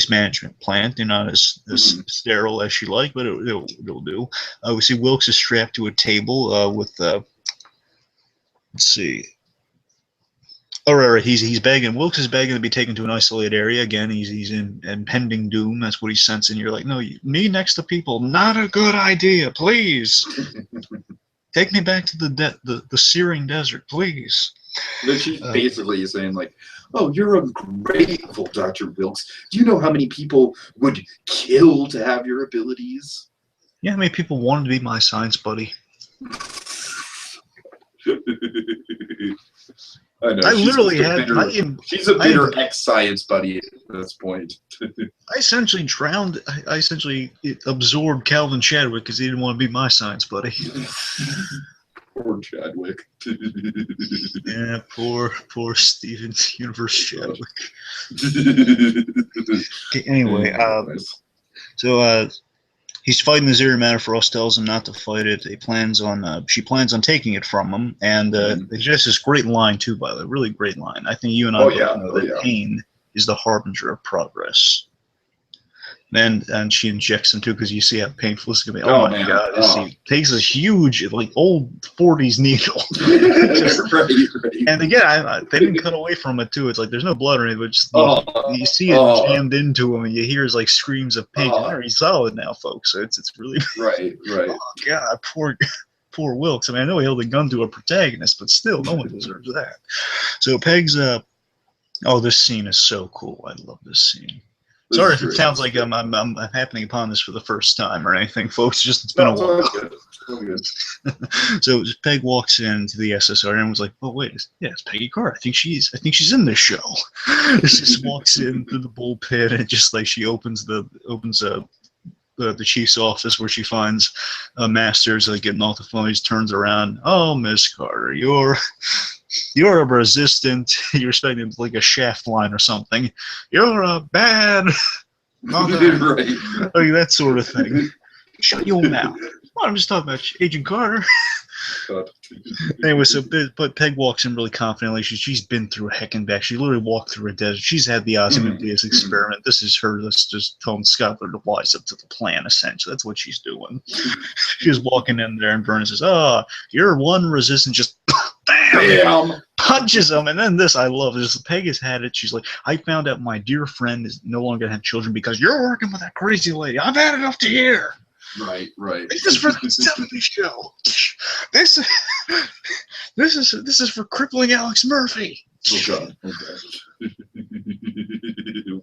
management plant. Not as sterile as she liked, but it'll do. We see Wilkes is strapped to a table with, let's see. Oh, right. He's begging. Wilkes is begging to be taken to an isolated area. Again, he's in impending doom. That's what he's sensing. You're like, no, me next to people, not a good idea. Please take me back to the searing desert, please. Then she's basically saying like, oh, you're ungrateful, Dr. Wilkes. Do you know how many people would kill to have your abilities? Yeah, how many people wanted to be my science buddy? I know. I literally had. She's a bitter ex-science buddy at this point. I essentially drowned. I essentially absorbed Calvin Chadwick because he didn't want to be my science buddy. Poor Chadwick. Yeah, poor Steven Universe Chadwick. Okay, anyway, so he's fighting the Zero Matter. Frost tells him not to fight it. She plans on taking it from him, and it's just this great line too. By the way, really great line. I think you and I both know that pain is the harbinger of progress. And she injects him too because you see how painful it's gonna be. Oh my God! He takes a huge, like old '40s needle. Right. And again, they didn't cut away from it too. It's like there's no blood or anything, but just, you see it jammed into him, and you hear his like screams of pain. He's solid now, folks. So it's really right. Oh God, poor Wilkes. I mean, I know he held a gun to a protagonist, but still, no one deserves that. So Peg's this scene is so cool. I love this scene. Sorry if it sounds like I'm happening upon this for the first time or anything, folks. Just it's been a while. It's all good. So Peg walks into the SSR and was like, "Oh wait, it's Peggy Carr. I think she's in this show." She just walks into the bullpen and just like she opens the chief's office where she finds Masters getting off the phone. He turns around. "Oh, Miss Carter, you're a resistant." You're expecting like a shaft line or something. "You're a bad mother." Right. Like that sort of thing. Shut your mouth. Well, I'm just talking about Agent Carter. God. Anyway, but Peg walks in really confidently. She's been through heck and back. She literally walked through a desert. She's had the Ozymandias experiment. This is her. That's just telling Skylar to wise up to the plan, essentially. That's what she's doing. She's walking in there, and Vernon says, "Oh, you're one resistant." Just bam! Punches him. And then this, I love this. Peg has had it. She's like, "I found out my dear friend is no longer going to have children because you're working with that crazy lady. I've had enough to hear." Right. This is for the 70s show. This is for crippling Alex Murphy. Oh God.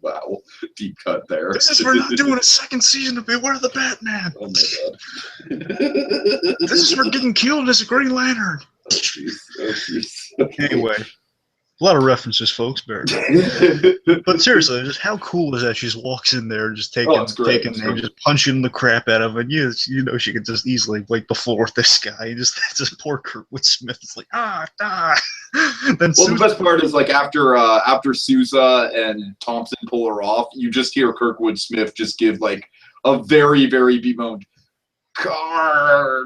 Wow. Deep cut there. This is for not doing a second season of Beware the Batman. Oh my God. This is for getting killed as a Green Lantern. Oh jeez. Okay. Anyway. A lot of references, folks. But seriously, just how cool is that? She just walks in there, just taking just punching the crap out of it. You know, she could just easily wipe the floor with this guy. Just poor Kurtwood Smith. It's like Then the best part is like after Sousa and Thompson pull her off, you just hear Kirkwood Smith just give like a very very bemoaned Carter.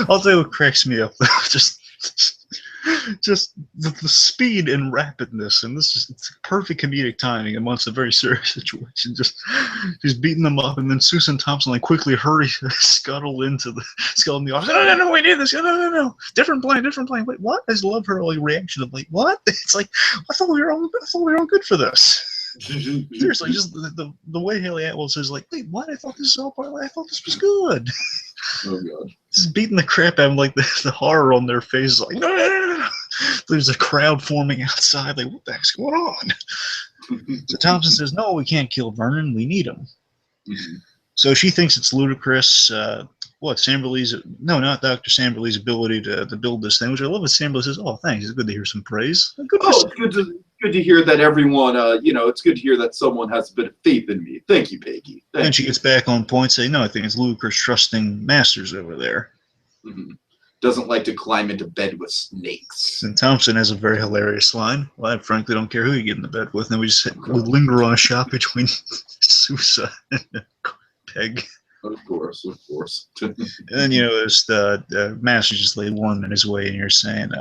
I'll tell you what cracks me up. just the speed and rapidness, and this is it's perfect comedic timing amongst a very serious situation. Just beating them up, and then Susan Thompson like quickly scuttle in the office. No, we need this. No, different plan. Wait, what? I just love her like reaction of like, what? It's like I thought we were all good for this. Seriously, just the way Haley Atwell says like, wait, what? I thought this was all part. I thought this was good. Oh God. Just beating the crap out of them, like the horror on their faces, like no. There's a crowd forming outside, like what the heck's going on? So Thompson says, "No, we can't kill Vernon. We need him." Mm-hmm. So she thinks it's ludicrous. Samberly's? No, not Dr. Samberly's ability to build this thing, which I love. What Samberly says, "Oh, thanks. It's good to hear some praise." It's good to hear that everyone, it's good to hear that someone has a bit of faith in me. Thank you, Peggy. And she gets back on point, saying, "No, I think it's ludicrous trusting Masters over there." Mm-hmm. Doesn't like to climb into bed with snakes. And Thompson has a very hilarious line. "Well, I frankly don't care who you get into bed with." And we linger on a shot between Sousa and Peg. Of course. And then, as the Masters just laid one in his way, and you're saying,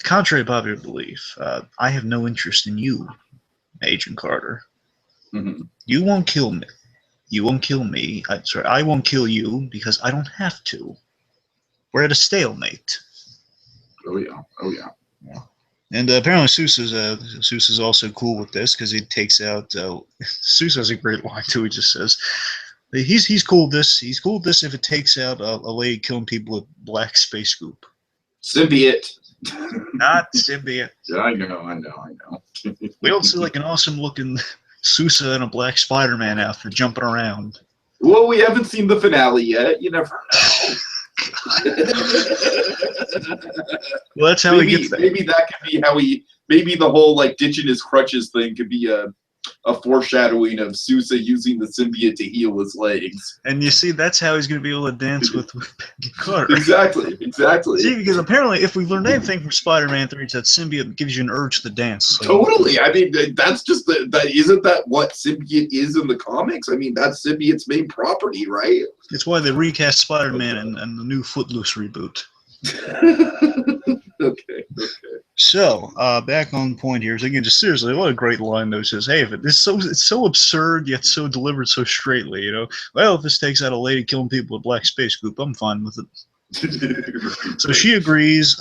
contrary to popular belief, I have no interest in you, Agent Carter. Mm-hmm. You won't kill me. You won't kill me. I won't kill you because I don't have to. We're at a stalemate. Oh yeah. And apparently Sousa's also cool with this because he takes out. Sousa has a great line too. He just says, "He's cool with this. He's cool with this if it takes out a lady killing people with black space goop." Symbiote. Not symbiote. Yeah, I know. We don't see like an awesome looking Sousa in a black Spider-Man outfit jumping around. Well, we haven't seen the finale yet. You never know. Well, that's how he gets there. Maybe that could be how maybe the whole like ditching his crutches thing could be a foreshadowing of Sousa using the symbiote to heal his legs. And you see, that's how he's going to be able to dance with Peggy Carter. Exactly. See, because apparently, if we've learned anything from Spider-Man 3, it's that symbiote gives you an urge to dance. So totally. I mean, that's just isn't that what symbiote is in the comics? I mean, that's symbiote's main property, right? It's why they recast Spider-Man and the new Footloose reboot. Okay. So, back on point here. So again, just seriously, what a great line though. Says, "Hey, if it's so absurd yet so delivered so straightly, Well, if this takes out a lady killing people with black space goop, I'm fine with it." So she agrees.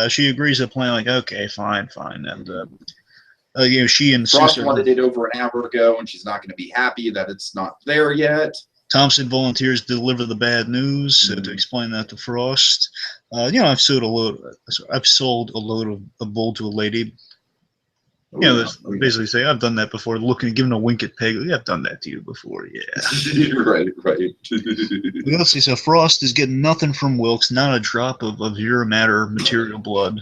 She agrees to plan. Like, okay, fine, and she and Frost Sousa wanted it over an hour ago, and she's not going to be happy that it's not there yet. Thompson volunteers to deliver the bad news to explain that to Frost. I've sold a load. I've sold a load of bull to a lady. Basically say I've done that before. Giving a wink at Peg. Yeah, I've done that to you before. Yeah. right. Let's see. So Frost is getting nothing from Wilkes. Not a drop of Matter material blood.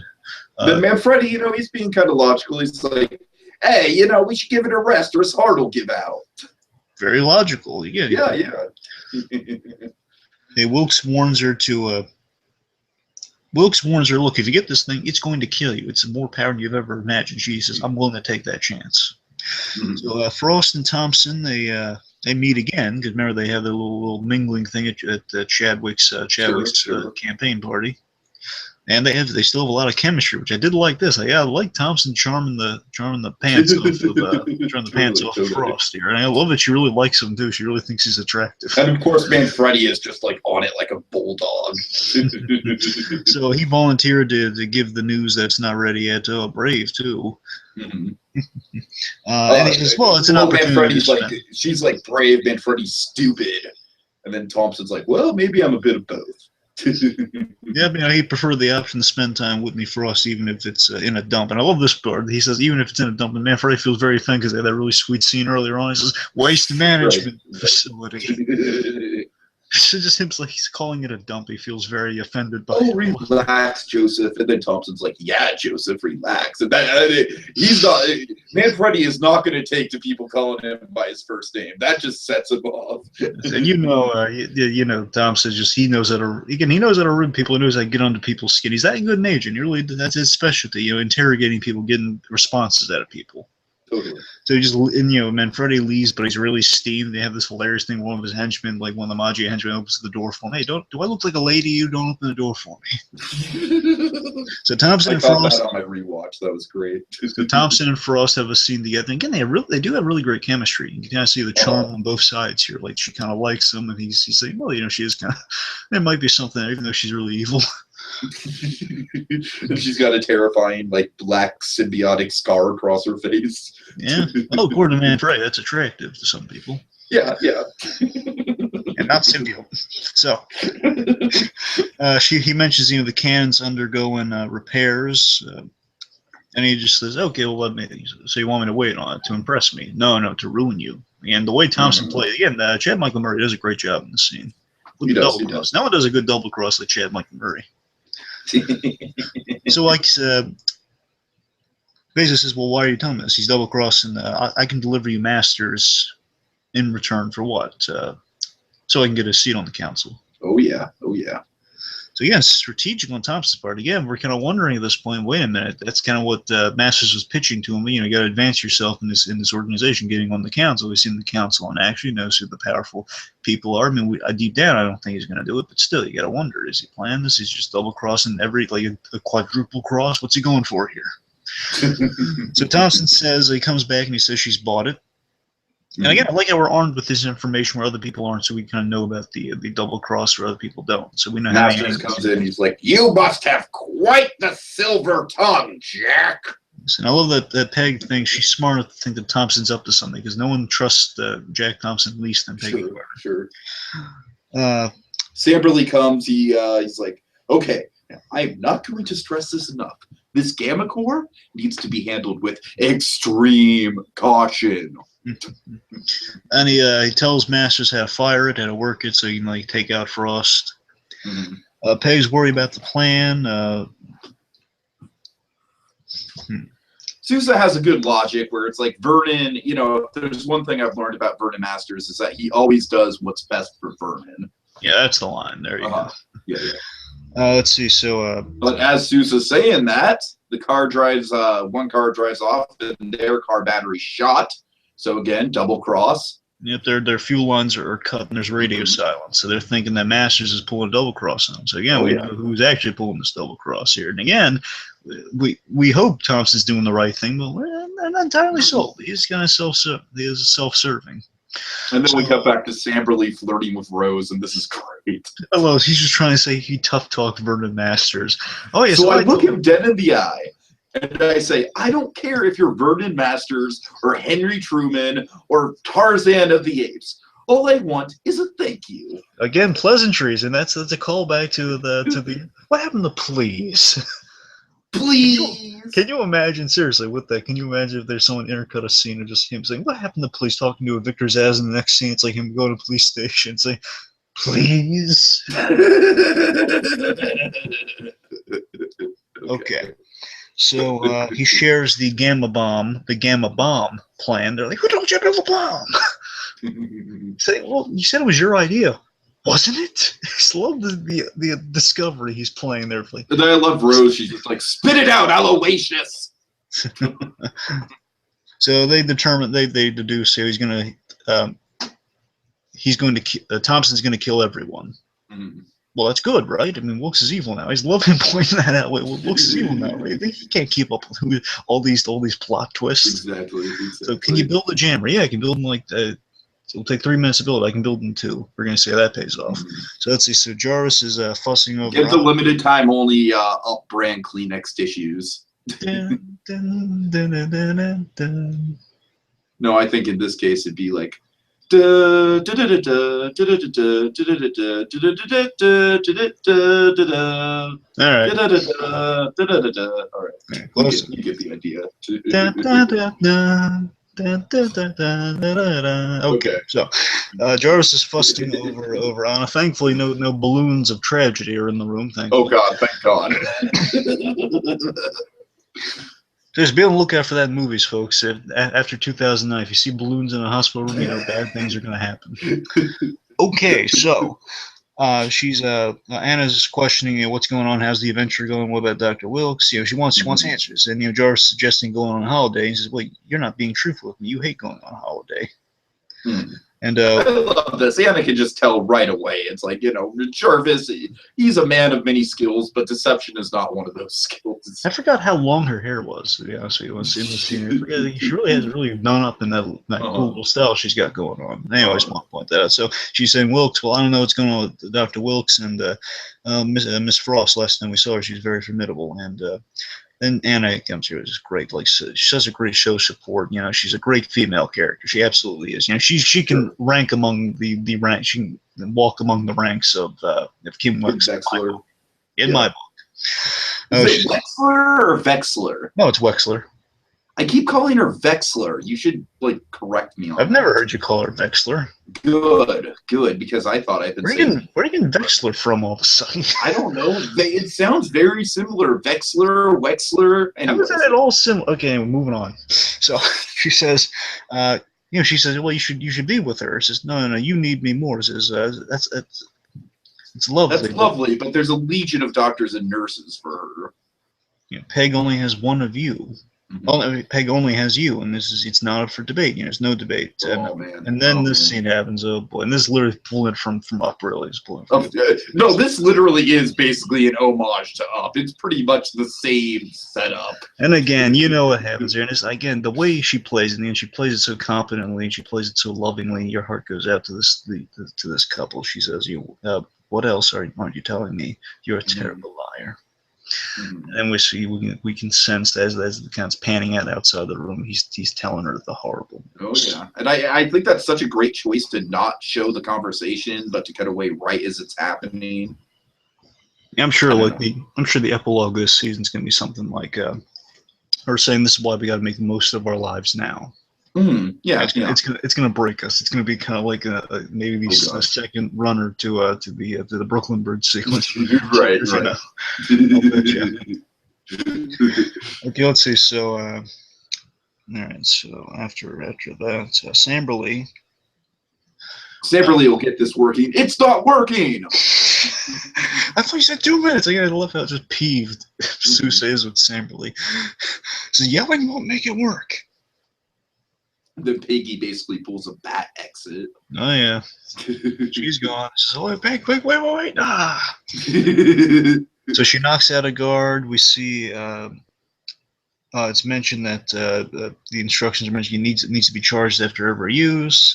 But Manfredi, he's being kind of logical. He's like, hey, we should give it a rest or his heart will give out. Very logical. Yeah. Hey, Wilkes warns her, look, if you get this thing, it's going to kill you. It's more power than you've ever imagined. She says, I'm willing to take that chance. Mm-hmm. So Frost and Thompson, they meet again, because remember they have their little mingling thing at Chadwick's campaign party. And they still have a lot of chemistry, which I did like this. I like Thompson charming the pants off of Frost here, and I love that she really likes him too. She really thinks he's attractive. And of course, Manfredi is just like on it like a bulldog. So he volunteered to give the news that's not ready yet to Brave too. Mm-hmm. And he says, "Well, it's an opportunity." She's like Brave, Manfredi's stupid, and then Thompson's like, "Well, maybe I'm a bit of both." Yeah, he preferred the option to spend time with me, Frost, even if it's in a dump. And I love this part. He says, even if it's in a dump, and Manfredi feels very offended because they had that really sweet scene earlier on. He says, waste management facility. So just him, like he's calling it a dump. He feels very offended by it. Relax, Joseph. And then Thompson's like, yeah, Joseph, relax. And he's not. Manfredi is not going to take to people calling him by his first name. That just sets him off. And Thompson he knows how to. He knows how to ruin people. He knows how to get under people's skin. He's that good an agent. That's his specialty. Interrogating people, getting responses out of people. Totally. So Manfredi leaves, but he's really steamed. They have this hilarious thing. One of his henchmen, like one of the Maggia henchmen, opens the door for him. Hey, do I look like a lady? You don't open the door for me. So Thompson and Frost. That on my rewatch. That was great. So Thompson and Frost have a scene together. And again, they do have really great chemistry. You can kind of see the charm on both sides here. Like she kind of likes him, and he's saying, well, she is kind of. There might be something there, even though she's really evil. And she's got a terrifying, black symbiotic scar across her face. Yeah. Oh, according to Manfredi, that's attractive to some people. Yeah. And not symbiote. So, he mentions, the cannon's undergoing repairs. And he just says, okay, well, so you want me to wait on it to impress me? No, to ruin you. And the way Thompson plays, again, Chad Michael Murray does a great job in this scene. With the double cross. No one does a good double cross like Chad Michael Murray. So Bezos says, well, why are you telling me this? He's double crossing. I can deliver you masters in return for what? So I can get a seat on the council. Oh yeah. So again, strategic on Thompson's part. Again, we're kind of wondering at this point. Wait a minute, that's kind of what Masters was pitching to him. You got to advance yourself in this organization, getting on the council. We've seen the council in action. Knows who the powerful people are. I mean, deep down, I don't think he's going to do it, but still, you got to wonder: is he planning this? Is he just double crossing a quadruple cross? What's he going for here? So Thompson says he comes back and he says she's bought it. And again, I like how we're armed with this information where other people aren't, so we kind of know about the double cross where other people don't. So we know how. Masters comes in, he's like, "You must have quite the silver tongue, Jack." And I love that Peg thinks she's smart enough to think that Thompson's up to something because no one trusts Jack Thompson least than Peggy. Sure. Samberly comes. He's like, "Okay, now, I am not going to stress this enough. This gamma core needs to be handled with extreme caution." And he tells Masters how to fire it, how to work it, so he can take out Frost. Peg's worried about the plan. Sousa has a good logic where it's like Vernon. If there's one thing I've learned about Vernon Masters is that he always does what's best for Vernon. Yeah, that's the line. There you go. Yeah. Let's see. So, but as Sousa's saying that, the car drives. One car drives off, and their car battery's shot. So again, double cross. Yep, their fuel lines are cut and there's radio silence. So they're thinking that Masters is pulling a double cross on them. So again, we know who's actually pulling this double cross here. And again, we hope Thompson's doing the right thing, but we're not entirely sold. He's kind of self-serving. And then we cut back to Samberly flirting with Rose, and this is great. Hello, he's just trying to say he tough talked Vernon Masters. Oh yeah, so I look him dead in the eye. And I say, I don't care if you're Vernon Masters or Henry Truman or Tarzan of the Apes. All I want is a thank you. Again, pleasantries, and that's a callback to the what happened to please? Please. Can you imagine, seriously, with that, can you imagine if there's someone intercut a scene of just him saying, what happened to police, talking to a Victor Zaz, and the next scene it's like him going to police station saying, please? Okay. So he shares the gamma bomb plan. They're like, who told you to build a bomb? Saying, well, you said it was your idea. Wasn't it? I just love the discovery he's playing there. Like, and then I love Rose. She's just like, spit it out, Aloysius. So they determine, they deduce he's going to Thompson's going to kill everyone. Mm-hmm. Well, that's good, right? I mean, Wilkes is evil now. I just love him pointing that out. Wilkes is evil now. Right? He can't keep up with all these plot twists. Exactly. So, can you build a jammer? Yeah, I can build them like. It'll take 3 minutes to build. I can build them 2. We're gonna see how that pays off. Mm-hmm. So let's see. So Jarvis is fussing over. Get the limited time only up-brand Kleenex tissues. Dun, dun, dun, dun, dun, dun. No, I think in this case it'd be like. All right. Close. You get the idea. Okay, so Jarvis is fussing over Anna. Thankfully, no balloons of tragedy are in the room. Thankfully. Oh God! Thank God. Just be on the lookout for that in movies, folks. After 2009, if you see balloons in a hospital room, you know bad things are going to happen. Okay, so she's Anna's questioning, what's going on? How's the adventure going? What about Dr. Wilkes? She wants answers. And Jarvis is suggesting going on a holiday. He says, "Well, you're not being truthful with me. You hate going on a holiday." And I love this. Anna can just tell right away. It's like, Jarvis, he's a man of many skills, but deception is not one of those skills. I forgot how long her hair was, to be honest with you. Once in the scene, I forget, she really has done up in that cool little style she's got going on. Anyway, I just want to point that out. So she's saying, Wilkes, well, I don't know what's going on with Dr. Wilkes and Miss Frost. Last time we saw her, she's very formidable. And then Anna comes here, is great. Like, she does a great show support. She's a great female character. She absolutely is. She can rank among the rank. She can walk among the ranks of Kim Wilkes in my book. Is it Wexler or Vexler? No, it's Wexler. I keep calling her Vexler. You should correct me on I've never heard you call her Vexler. Good, because I thought I've been saying... Where are you getting Vexler from all of a sudden? I don't know. It sounds very similar. Vexler, Wexler. How is that all similar? Okay, we're moving on. So she says, she says, well, you should be with her. She says, no, you need me more. She says, it's lovely. That's lovely, but there's a legion of doctors and nurses for her. Peg only has one of you. Peg only has you, and it's not up for debate. There's no debate. And then this scene happens. Oh boy! And this is literally pulling from Up. Really, is pulling. No, this literally is basically an homage to Up. It's pretty much the same setup. And again, you know what happens here. And it's, again, the way she plays it, and she plays it so competently, and she plays it so lovingly. Your heart goes out to this couple. She says, what else aren't you telling me? You're a terrible liar." And we can sense as the cat's panning out outside the room, he's telling her the horrible news. Oh yeah, and I think that's such a great choice to not show the conversation, but to cut away right as it's happening. I'm sure the epilogue of this season is going to be something like her saying, "This is why we got to make the most of our lives now." Yeah, it's gonna break us. It's gonna be kind of like maybe a second runner to the Brooklyn Bridge sequence. Right. Okay, let's see. So, all right. So after that, Samberly will get this working. It's not working. I thought you said 2 minutes. I love how just peeved Sue says with Samberly. So yelling won't make it work. Then Peggy basically pulls a bat exit. Oh yeah, she's gone. She says, "Oh, wait! Ah!" So she knocks out a guard. We see it's mentioned that the instructions are mentioned. It needs to be charged after every use.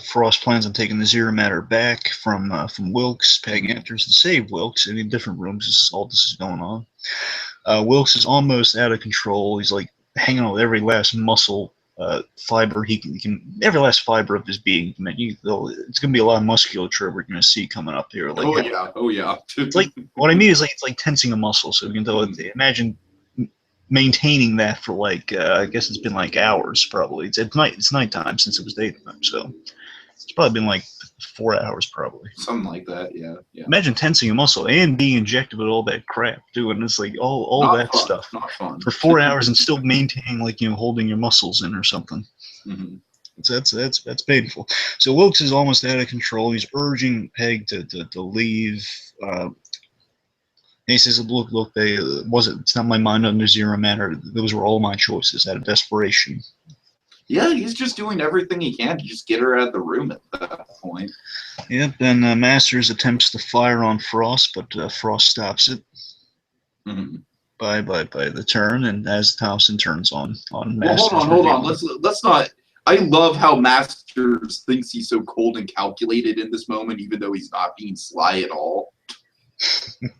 Frost plans on taking the Zero Matter back from Wilkes. Peg enters to save Wilkes. And in different rooms, all this is going on. Wilkes is almost out of control. He's like hanging on with every last muscle fiber he can every last fiber of his being. Man, it's gonna be a lot of musculature we're gonna see coming up here. Like, oh yeah. It's like what I mean is like it's like tensing a muscle. So we can tell. Imagine maintaining that for like I guess it's been like hours probably. It's night. It's nighttime since it was daytime, so it's probably been like 4 hours probably. Something like that. Yeah. Imagine tensing a muscle and being injected with all that crap too, and it's like all Not that fun. stuff Not fun. for 4 hours and still maintaining like holding your muscles in or something. Mm-hmm. That's painful. So Wilkes is almost out of control. He's urging Peg to leave. He says, "Look, it's not my mind under zero matter. Those were all my choices out of desperation." Yeah, he's just doing everything he can to just get her out of the room at that point. Yep. Then Masters attempts to fire on Frost, but Frost stops it by the turn, and as Thompson turns on Masters. Well, hold on. Let's not. I love how Masters thinks he's so cold and calculated in this moment, even though he's not being sly at all.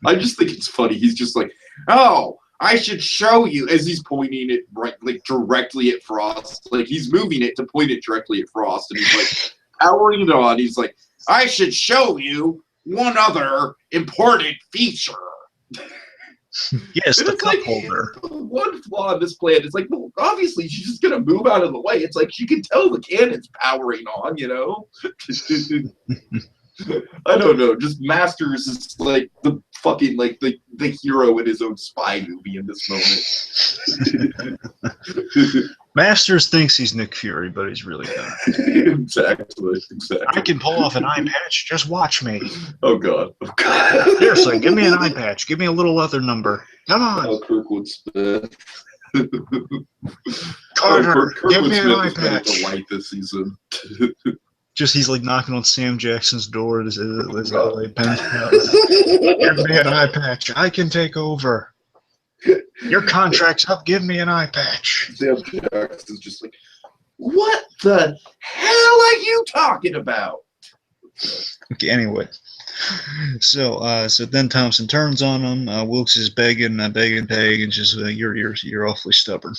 I just think it's funny. He's just like, oh, I should show you, as he's pointing it directly at Frost. Like he's moving it to point it directly at Frost, and he's like powering it on. He's like, I should show you one other important feature. Yes, the cup like, holder. One flaw in this plan is like, well, obviously she's just gonna move out of the way. It's like she can tell the cannon's powering on, I don't know. Just Masters is like the fucking the hero in his own spy movie in this moment. Masters thinks he's Nick Fury, but he's really not. Exactly. I can pull off an eye patch. Just watch me. Oh god. Seriously, give me an eye patch. Give me a little other number. Come on. Oh, Kirkwood Smith. Carter, give me an Smith eye has been a patch. delight this season. Just he's like knocking on Sam Jackson's door at his LA pen pal. Give me an eye patch. I can take over. Your contract's up. Give me an eye patch. Sam Jackson's just like, what the hell are you talking about? Okay, anyway. So then Thompson turns on him. Wilkes is begging Peg, and just you're awfully stubborn.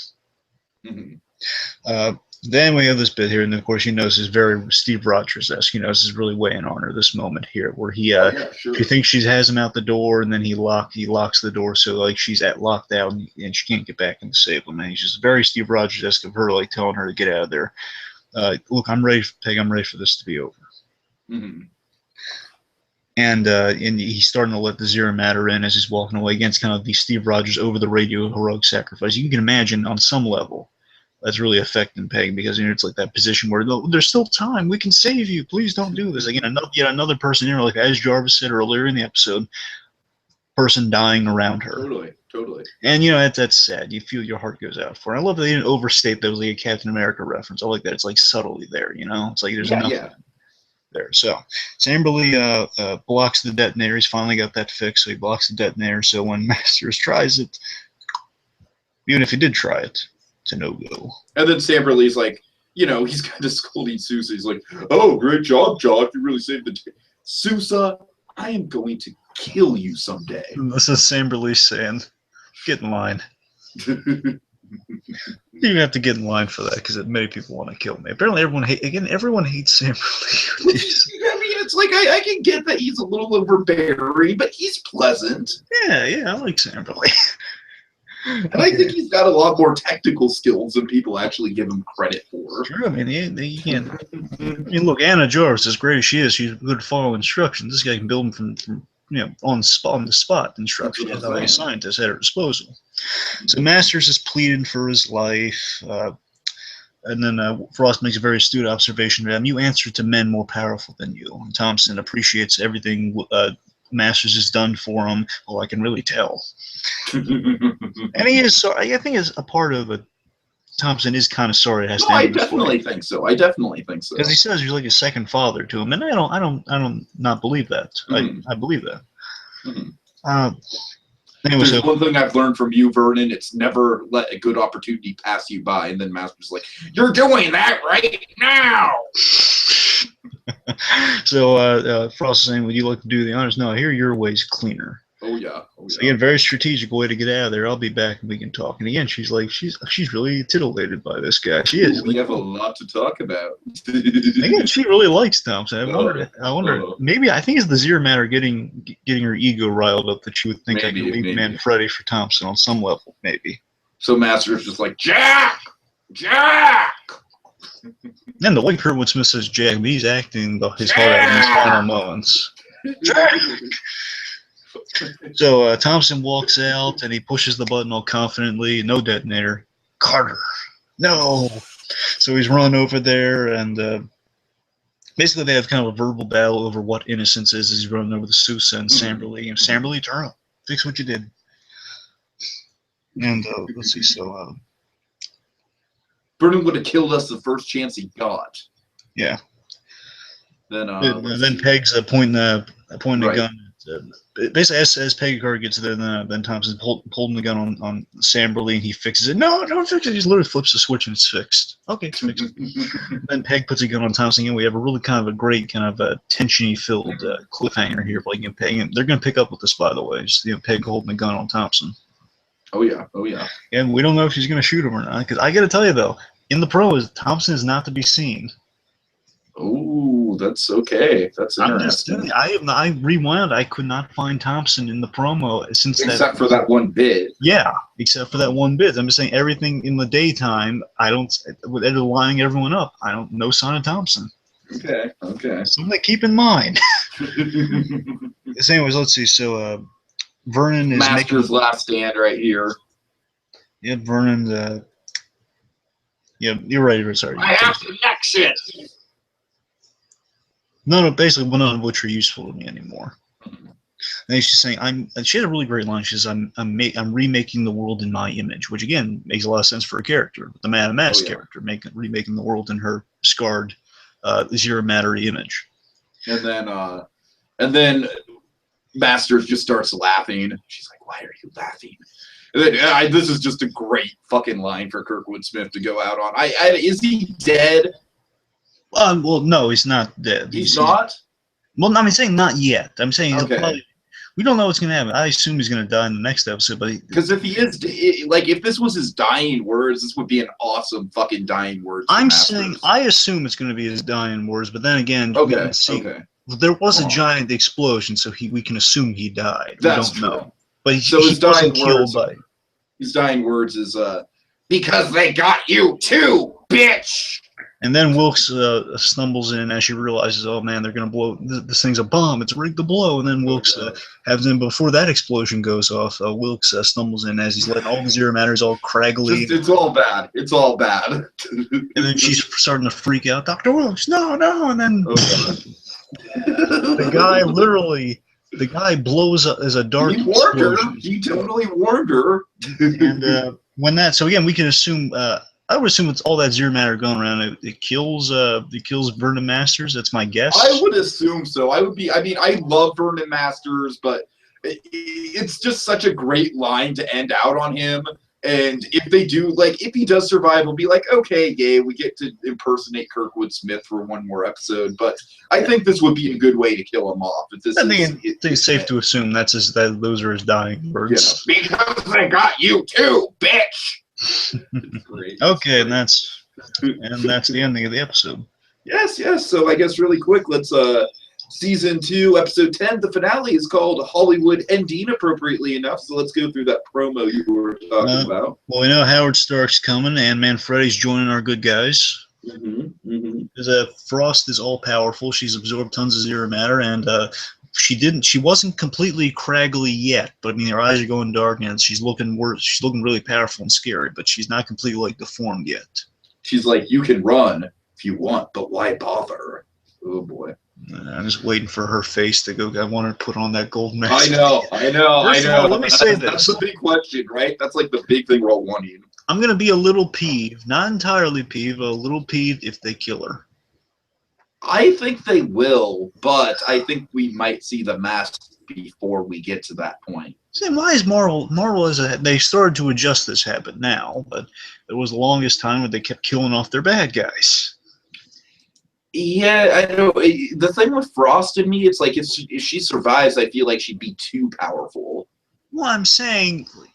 Then we have this bit here, and of course he knows is very Steve Rogers-esque. This is really weighing on her this moment here, where he she thinks she has him out the door, and then he locks the door, so like she's locked out, and she can't get back in to save him. And he's just very Steve Rogers-esque of her, like telling her to get out of there. Look, I'm ready, Peg. I'm ready for this to be over. And he's starting to let the zero matter in as he's walking away against kind of the Steve Rogers over the radio heroic sacrifice. You can imagine on some level that's really affecting Peg, because it's like that position where there's still time. We can save you. Please don't do this. Again, yet another person here, like as Jarvis said earlier in the episode, person dying around her. Totally. And that's sad. You feel your heart goes out for her. I love that they didn't overstate that was like a Captain America reference. I like that. It's like subtly there. It's like there's enough there. So Samberly blocks the detonator. He's finally got that fixed, so he blocks the detonator. So when Masters tries it, even if he did try it, it's a no-go. And then Samberly's like, he's kind of scolding Sousa. He's like, oh, great job, John. You really saved the day. Sousa, I am going to kill you someday. This is Samberly saying, get in line. You have to get in line for that, because many people want to kill me. Apparently everyone hates Samberly. I mean, it's like, I can get that he's a little overbearing, but he's pleasant. Yeah, I like Samberly. And I think he's got a lot more technical skills than people actually give him credit for. Sure, I mean, you can't. Look, Anna Jarvis, as great as she is, she's good to follow instructions. This guy can build them from on the spot instructions that a scientist at her disposal. So Masters is pleading for his life, and then Frost makes a very astute observation to him. You answer to men more powerful than you. And Thompson appreciates everything Masters has done for him. Oh, I can really tell. And he is sorry. I think as a part of it, Thompson is kind of sorry it has to end this way. I definitely think so. Because he says you're like a second father to him, and I don't not believe that. I believe that. Anyway, There's one thing I've learned from you, Vernon. It's never let a good opportunity pass you by. And then Master's like, you're doing that right now. So Frost is saying, would you like to do the honors? No, I hear your way's cleaner. Oh yeah. Oh So yeah. again, very strategic way to get out of there. I'll be back and we can talk. And again, she's like, she's really titillated by this guy. She is. We have a lot to talk about. Again, she really likes Thompson. I wonder. Oh. Maybe I think it's the Zero Matter getting her ego riled up that she would think I could leave Maybe. Manfredi for Thompson on some level. Maybe. So Master's just like Jack. And the way Kurtwood Smith says Jack, he's acting his heart out in his final moments. So Thompson walks out and he pushes the button all confidently. No detonator. Carter. No. So he's run over there and basically they have kind of a verbal battle over what innocence is as he's running over the Sousa and Samberly. And Samberly, turn around. Fix what you did. And let's see. So Vernon would have killed us the first chance he got. yeah. Then Peg's pointing the Right. gun. Basically, as Peg Carter gets there, then Thompson's holding the gun on Samberly, and he fixes it. No, don't fix it. He just literally flips the switch, and it's fixed. Okay, it's fixed. Then Peg puts a gun on Thompson, and we have a really kind of a great kind of a tension-filled cliffhanger here. Like Peg, and they're going to pick up with this, by the way. Just Peg holding the gun on Thompson. Oh yeah. And we don't know if she's going to shoot him or not. Because I got to tell you though, in the pros, Thompson is not to be seen. Oh, that's okay. That's interesting. I'm just telling you, I rewound. I could not find Thompson in the promo except for that one bit. Yeah, except for that one bit. I'm just saying everything in the daytime. I don't. With Ed lining everyone up, I don't. No sign of Thompson. Okay. Something to keep in mind. So anyways, let's see. So Vernon is Master's last stand right here. Yeah, Vernon. Yeah, you're right. Sorry. I have connection. No, basically none of which are useful to me anymore. And she's saying, she had a really great line. She says, I'm remaking the world in my image, which again makes a lot of sense for a character, the Madam Mask character, remaking the world in her scarred, Zero Matter image. And then Masters just starts laughing. She's like, "Why are you laughing?" And then, this is just a great fucking line for Kurtwood Smith to go out on. Is he dead? Well, no, he's not dead. He's not? Well, I'm saying not yet. I'm saying okay. We don't know what's going to happen. I assume he's going to die in the next episode. Because if he is, if this was his dying words, this would be an awesome fucking dying words. I'm saying, I assume it's going to be his dying words, but then again, there was a giant explosion, so we can assume he died. That's we don't know. True. But his dying words is, because they got you too, bitch! And then Wilkes stumbles in as she realizes, oh man, they're going to blow. This thing's a bomb. It's rigged to blow. And then Wilkes before that explosion goes off, Wilkes stumbles in as he's letting all the Zero Matters all craggly. It's all bad. It's all bad. And then she's starting to freak out. Dr. Wilkes, no. And then the guy blows up as a dark explosion. He totally warned her. And so again, we can assume. I would assume it's all that Zero Matter going around. It kills Vernon Masters. That's my guess. I would assume so. I love Vernon Masters, but it's just such a great line to end out on him. And if they do, if he does survive, we'll be like, okay, yay, we get to impersonate Kurtwood Smith for one more episode. But I think this would be a good way to kill him off. I think it's safe to assume those are his dying words. Yeah. Because they got you too, bitch. Great. Okay, and that's the ending of the episode. Yes. So I guess really quick, let's season 2, episode 10. The finale is called Hollywood Ending, appropriately enough. So let's go through that promo you were talking about. Well, we know Howard Stark's coming, and Manfredi's joining our good guys. Because Frost is all powerful. She's absorbed tons of Zero Matter, and she wasn't completely craggly yet, but I mean her eyes are going dark and she's looking really powerful and scary, but she's not completely deformed yet. She's like, you can run if you want, but why bother? Oh boy. I'm just waiting for her face to go. I want her to put on that gold mask. I know. Let me say this. That's the big question, right? That's the big thing we're all wanting. I'm gonna be a little peeved, not entirely peeved, but a little peeved if they kill her. I think they will, but I think we might see the mask before we get to that point. See, why is Marvel they started to adjust this habit now, but it was the longest time where they kept killing off their bad guys. Yeah, I know. The thing with Frost and me, it's like if she survives, I feel like she'd be too powerful. Well, I'm saying like,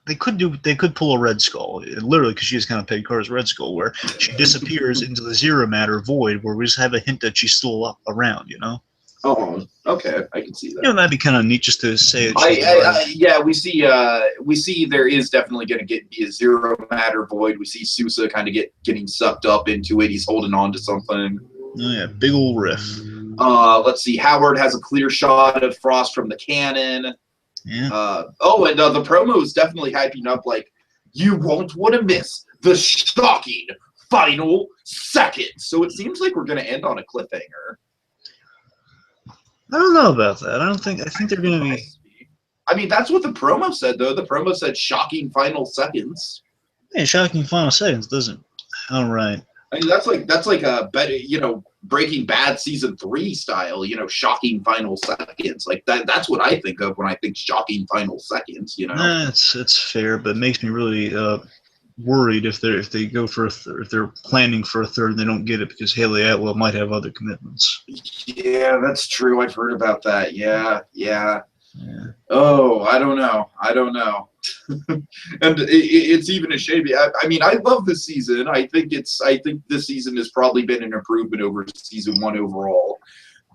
they could pull a Red Skull, literally, because she has kind of paid cards Red Skull, where she disappears into the zero matter void, where we just have a hint that she's still up around, you know. Oh, okay, I can see You know, that. that'd be kind of neat just to say that she's alive. Yeah, we see there is definitely going to be a zero matter void. We see Sousa kind of getting sucked up into it. He's holding on to something. Oh yeah, big old riff. Let's see. Howard has a clear shot of Frost from the cannon. Yeah. And the promo is definitely hyping up like you won't want to miss the shocking final second. So it seems like we're going to end on a cliffhanger. I don't know about that. I think they're going to be. I mean, that's what the promo said, though. The promo said shocking final seconds. Hey, shocking final seconds doesn't. All right. I mean, that's like a better, Breaking Bad season 3 style, shocking final seconds. Like that's what I think of when I think shocking final seconds. It's fair, but it makes me really worried if they go for if they're planning for a third and they don't get it because Haley Atwell might have other commitments. Yeah, that's true. I've heard about that. Yeah. Oh, I don't know. And it's even a shame. I mean, I love this season. I think this season has probably been an improvement over season 1 overall.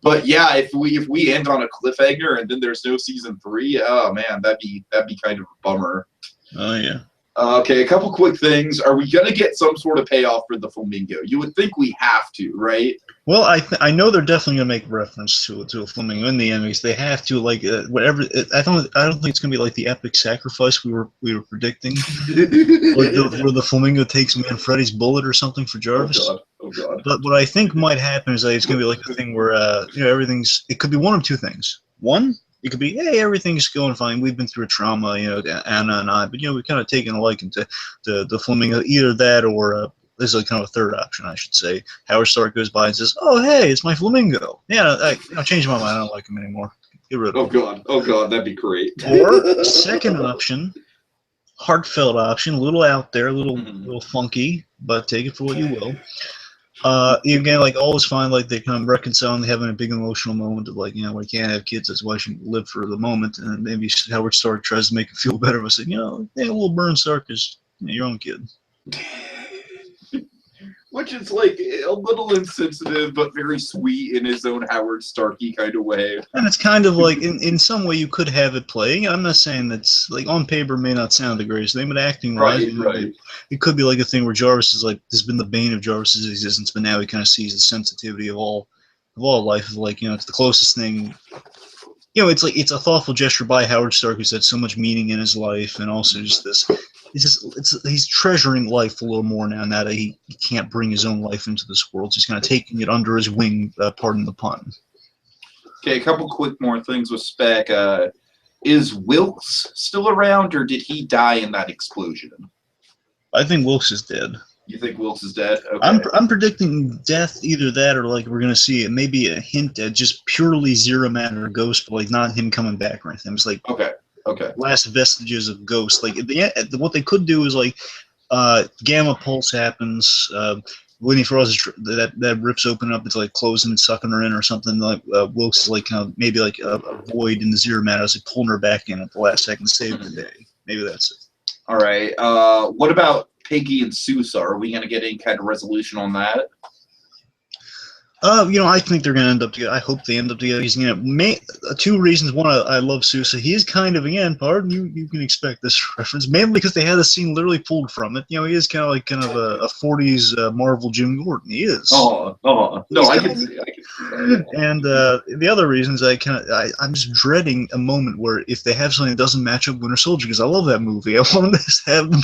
But yeah, if we end on a cliffhanger and then there's no season 3, oh man, that'd be kind of a bummer. Oh yeah. Okay, a couple quick things. Are we gonna get some sort of payoff for the flamingo? You would think we have to, right? Well, I know they're definitely gonna make reference to a flamingo in the end because they have to whatever. I don't think it's gonna be like the epic sacrifice we were predicting, where the flamingo takes Manfredi's bullet or something for Jarvis. Oh god. But what I think might happen is that it's gonna be like a thing where it could be one of two things. One, it could be, hey, everything's going fine. We've been through a trauma, Anna and I, but we've kind of taken a liking to the flamingo. Either that, or this is like kind of a third option, I should say. Howard Stark goes by and says, "Oh, hey, it's my flamingo." Yeah, I changed my mind. I don't like him anymore. Get rid of him. Oh god, that'd be great. Or second option, heartfelt option, a little out there, a little funky, but take it for what you will. Again, like all is fine. Like they kind of reconcile and having a big emotional moment of like, we can't have kids. That's why we should live for the moment. And maybe Howard Stark tries to make him feel better by saying, hey, little Burn Stark is your own kid. Which is like a little insensitive, but very sweet in his own Howard Starky kind of way. And it's kind of like, in some way, you could have it play. I'm not saying that's like on paper may not sound the greatest thing, but acting wise, right. It could be like a thing where Jarvis is like, this has been the bane of Jarvis's existence, but now he kind of sees the sensitivity of all life. Of like, it's the closest thing. It's like it's a thoughtful gesture by Howard Stark, who's had so much meaning in his life, and also just this. He's treasuring life a little more now that he can't bring his own life into this world. So he's kind of taking it under his wing, pardon the pun. Okay, a couple quick more things with Spec. Is Wilkes still around, or did he die in that explosion? I think Wilkes is dead. You think Wilkes is dead? Okay. I'm predicting death, either that or like we're going to see it. Maybe a hint at just purely zero matter ghost, but like not him coming back or anything. It's like Okay. Last vestiges of Ghost. Like at the end, what they could do is like gamma pulse happens. Whitney Frost that rips open up. It's like closing and sucking her in or something. Like Wilkes is like kind of maybe like a void in the zero matter. It's like pulling her back in at the last second to save the day. Maybe that's it. All right. What about Peggy and Sousa? Are we going to get any kind of resolution on that? I think they're going to end up together. I hope they end up together. He's two reasons. One, I love Sousa. He is kind of, again, pardon you can expect this reference, mainly because they had a scene literally pulled from it. He is kind of a 40s Marvel Jim Gordon. He is. No, I can see that. And the other reasons I'm just dreading a moment where if they have something that doesn't match up Winter Soldier, because I love that movie. I want to just have them,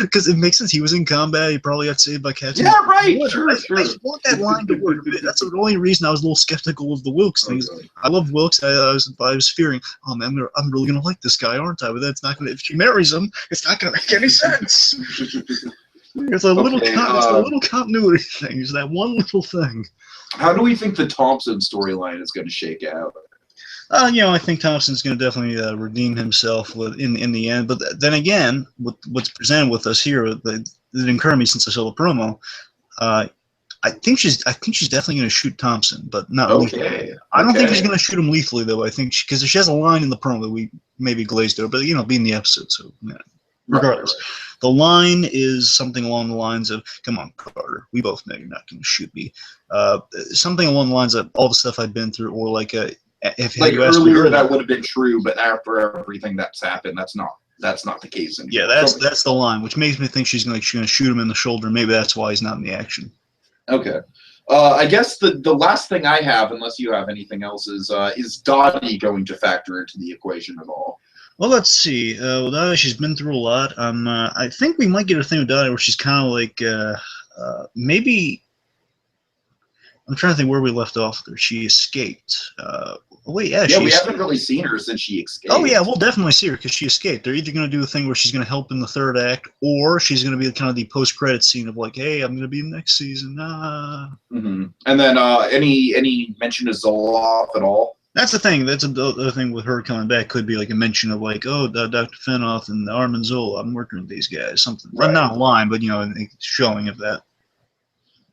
because it makes sense. He was in combat. He probably got saved by Captain. Yeah, right. Sure. I want that line to work. That's the only reason I was a little skeptical of the Wilkes thing. Okay. I love Wilkes. I was fearing, oh man, I'm really gonna like this guy, aren't I? But that's not gonna. If she marries him, it's not gonna make any sense. It's a little, it's a little continuity thing. It's that one little thing. How do we think the Thompson storyline is going to shake out? I think Thompson's going to definitely redeem himself in the end. But then again, what's presented with us here, that didn't occur to me since I saw the promo. I think she's definitely going to shoot Thompson, but not lethally. Okay. I don't think Okay. she's going to shoot him lethally, though. I think because she has a line in the promo that we maybe glazed over, but being the episode, so yeah. Regardless, Right. the line is something along the lines of, "Come on, Carter, we both know you're not going to shoot me." Something along the lines of all the stuff I've been through, or like if Like you asked me earlier, earlier, that would have been true, but after everything that's happened, that's not the case anymore. yeah, that's the line, which makes me think she's going to shoot him in the shoulder. Maybe that's why he's not in the action. Okay. I guess the last thing I have, unless you have anything else, is Dottie going to factor into the equation at all? Well, let's see. Well, Dottie, she's been through a lot. I think we might get a thing with Dottie where she's kind of like maybe. I'm trying to think where we left off there. She escaped. Wait, yeah, we haven't really seen her since she escaped. Oh yeah, we'll definitely see her because she escaped. They're either going to do a thing where she's going to help in the third act, or she's going to be kind of the post-credit scene of like, "Hey, I'm going to be in the next season." Mm-hmm. And then any mention of Zoloff at all? That's the thing. That's the thing with her coming back. Could be like a mention of like, "Oh, Dr. Finoff and Armin Zola. I'm working with these guys." Something, right. Not a line, but showing of that.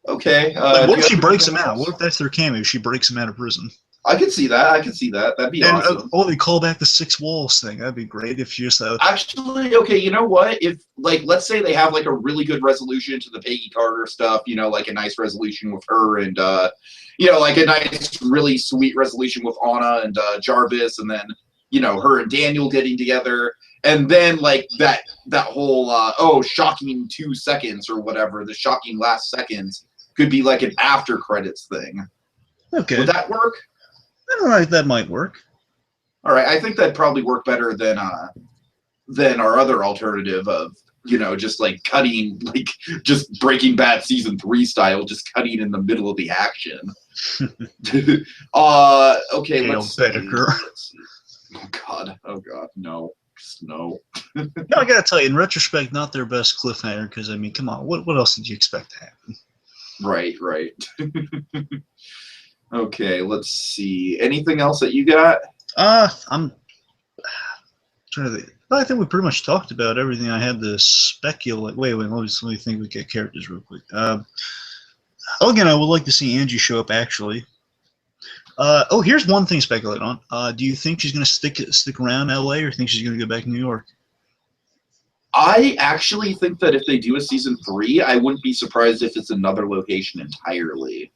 Okay. What if she breaks him out? What if that's their cameo? She breaks him out of prison. I could see that. That'd be awesome. They call back the 6 walls thing. That'd be great if you just actually. Okay, you know what? If let's say they have like a really good resolution to the Peggy Carter stuff. Like a nice resolution with her, and like a nice, really sweet resolution with Anna and Jarvis, and then her and Daniel getting together, and then like that whole shocking 2 seconds or whatever, the shocking last seconds could be like an after credits thing. Okay, would that work? All right, that might work. All right, I think that'd probably work better than our other alternative of just like cutting, like just Breaking Bad season 3 style, just cutting in the middle of the action. Okay, let's see. Oh god, no. Just no. No, I gotta tell you, in retrospect, not their best cliffhanger, because I mean, come on, what else did you expect to happen? Right. Okay, let's see. Anything else that you got? I'm trying to think. I think we pretty much talked about everything I had to speculate. Wait, let me think. We get characters real quick. Again, I would like to see Angie show up, actually. Here's one thing to speculate on. Do you think she's going to stick around LA, or think she's going to go back to New York? I actually think that if they do a season 3, I wouldn't be surprised if it's another location entirely.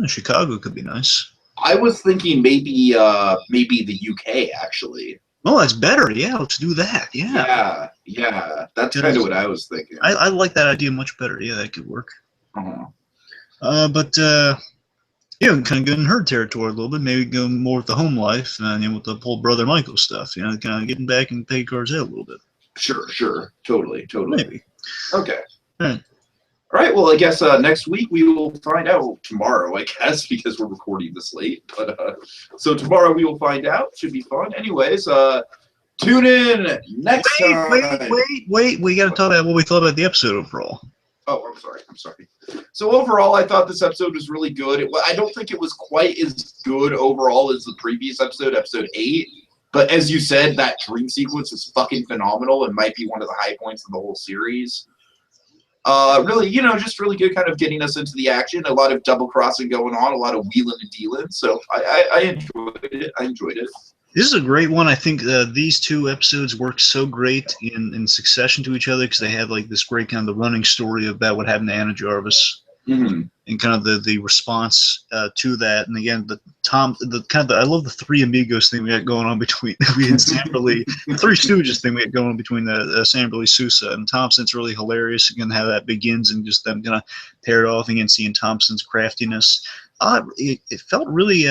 Chicago could be nice. I was thinking maybe the UK, actually. Oh, that's better. Yeah, let's do that. Yeah. That's kind of what I was thinking. I like that idea much better. Yeah, that could work. But kind of go in her territory a little bit. Maybe go more with the home life and with the whole Brother Michael stuff. Kind of getting back and Peggy Carter's head a little bit. Sure. Totally. Maybe. Okay. All right. Well, I guess next week we will find out. Tomorrow, I guess, because we're recording this late. But so tomorrow we will find out. Should be fun. Anyways, tune in next time. Wait. We got to talk about what we thought about the episode overall. Oh, I'm sorry. So overall, I thought this episode was really good. I don't think it was quite as good overall as the previous episode, episode 8. But as you said, that dream sequence is fucking phenomenal and might be one of the high points of the whole series. Really, just really good, kind of getting us into the action. A lot of double crossing going on, a lot of wheeling and dealing. So I enjoyed it. This is a great one. I think these 2 episodes work so great in succession to each other because they have like this great kind of the running story about what happened to Anna Jarvis, and kind of the response to that. And again, I love the 3 amigos thing we got going on between we and Samberly, the 3 Stooges thing we got going on between the Samberly, Sousa, and Thompson's really hilarious. Again, how that begins and just them gonna pair it off again, seeing Thompson's craftiness. It felt really.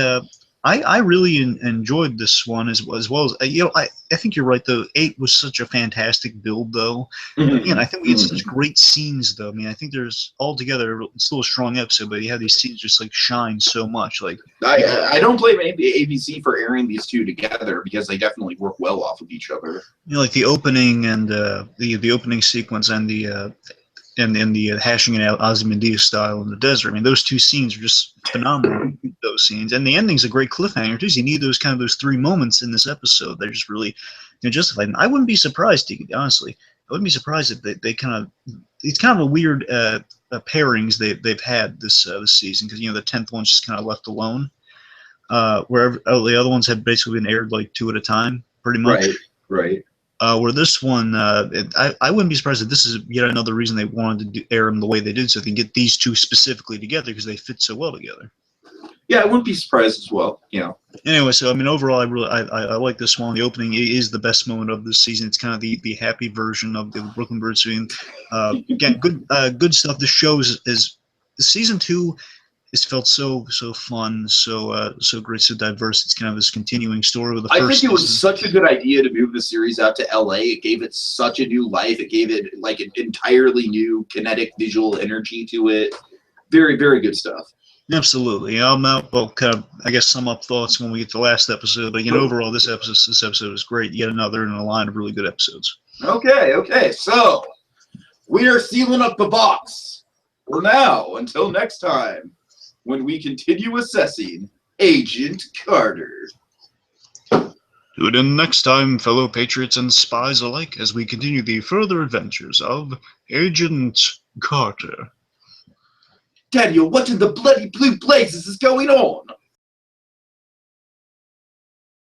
I really enjoyed this one as well as I think you're right though. 8 was such a fantastic build though. Again, I think we had such great scenes though. I mean, I think there's altogether it's still a strong episode, but you have these scenes just like shine so much. Like I don't blame ABC for airing these 2 together because they definitely work well off of each other. Like the opening and the opening sequence and the hashing it out Ozymandias style in the desert. I mean, those 2 scenes are just phenomenal. Those scenes, and the ending's a great cliffhanger too. So you need those 3 moments in this episode. They're just really justified. And I wouldn't be surprised, honestly. I wouldn't be surprised if they kind of it's kind of a weird pairings they've had this season, because the 10th one's just kind of left alone, where the other ones have basically been aired like 2 at a time, pretty much. Right. Where this one, I wouldn't be surprised if this is yet another reason they wanted to air them the way they did, so they can get these two specifically together because they fit so well together. Yeah, I wouldn't be surprised as well. Anyway, so I mean, overall, I like this one. The opening is the best moment of this season. It's kind of the happy version of the Brooklyn Bird scene. Again, good stuff. The show is season 2. It's felt so fun, so great, so diverse. It's kind of this continuing story with the first. I think it was such a good idea to move the series out to LA. It gave it such a new life. It gave it like an entirely new kinetic visual energy to it. Very, very good stuff. Absolutely. Well, kind of, I guess, sum up thoughts when we get to the last episode. But overall, this episode was great. Yet another in a line of really good episodes. Okay. So we are sealing up the box for now until next time, when we continue assessing Agent Carter. Tune in next time, fellow patriots and spies alike, as we continue the further adventures of Agent Carter. Daniel, what in the bloody blue blazes is going on?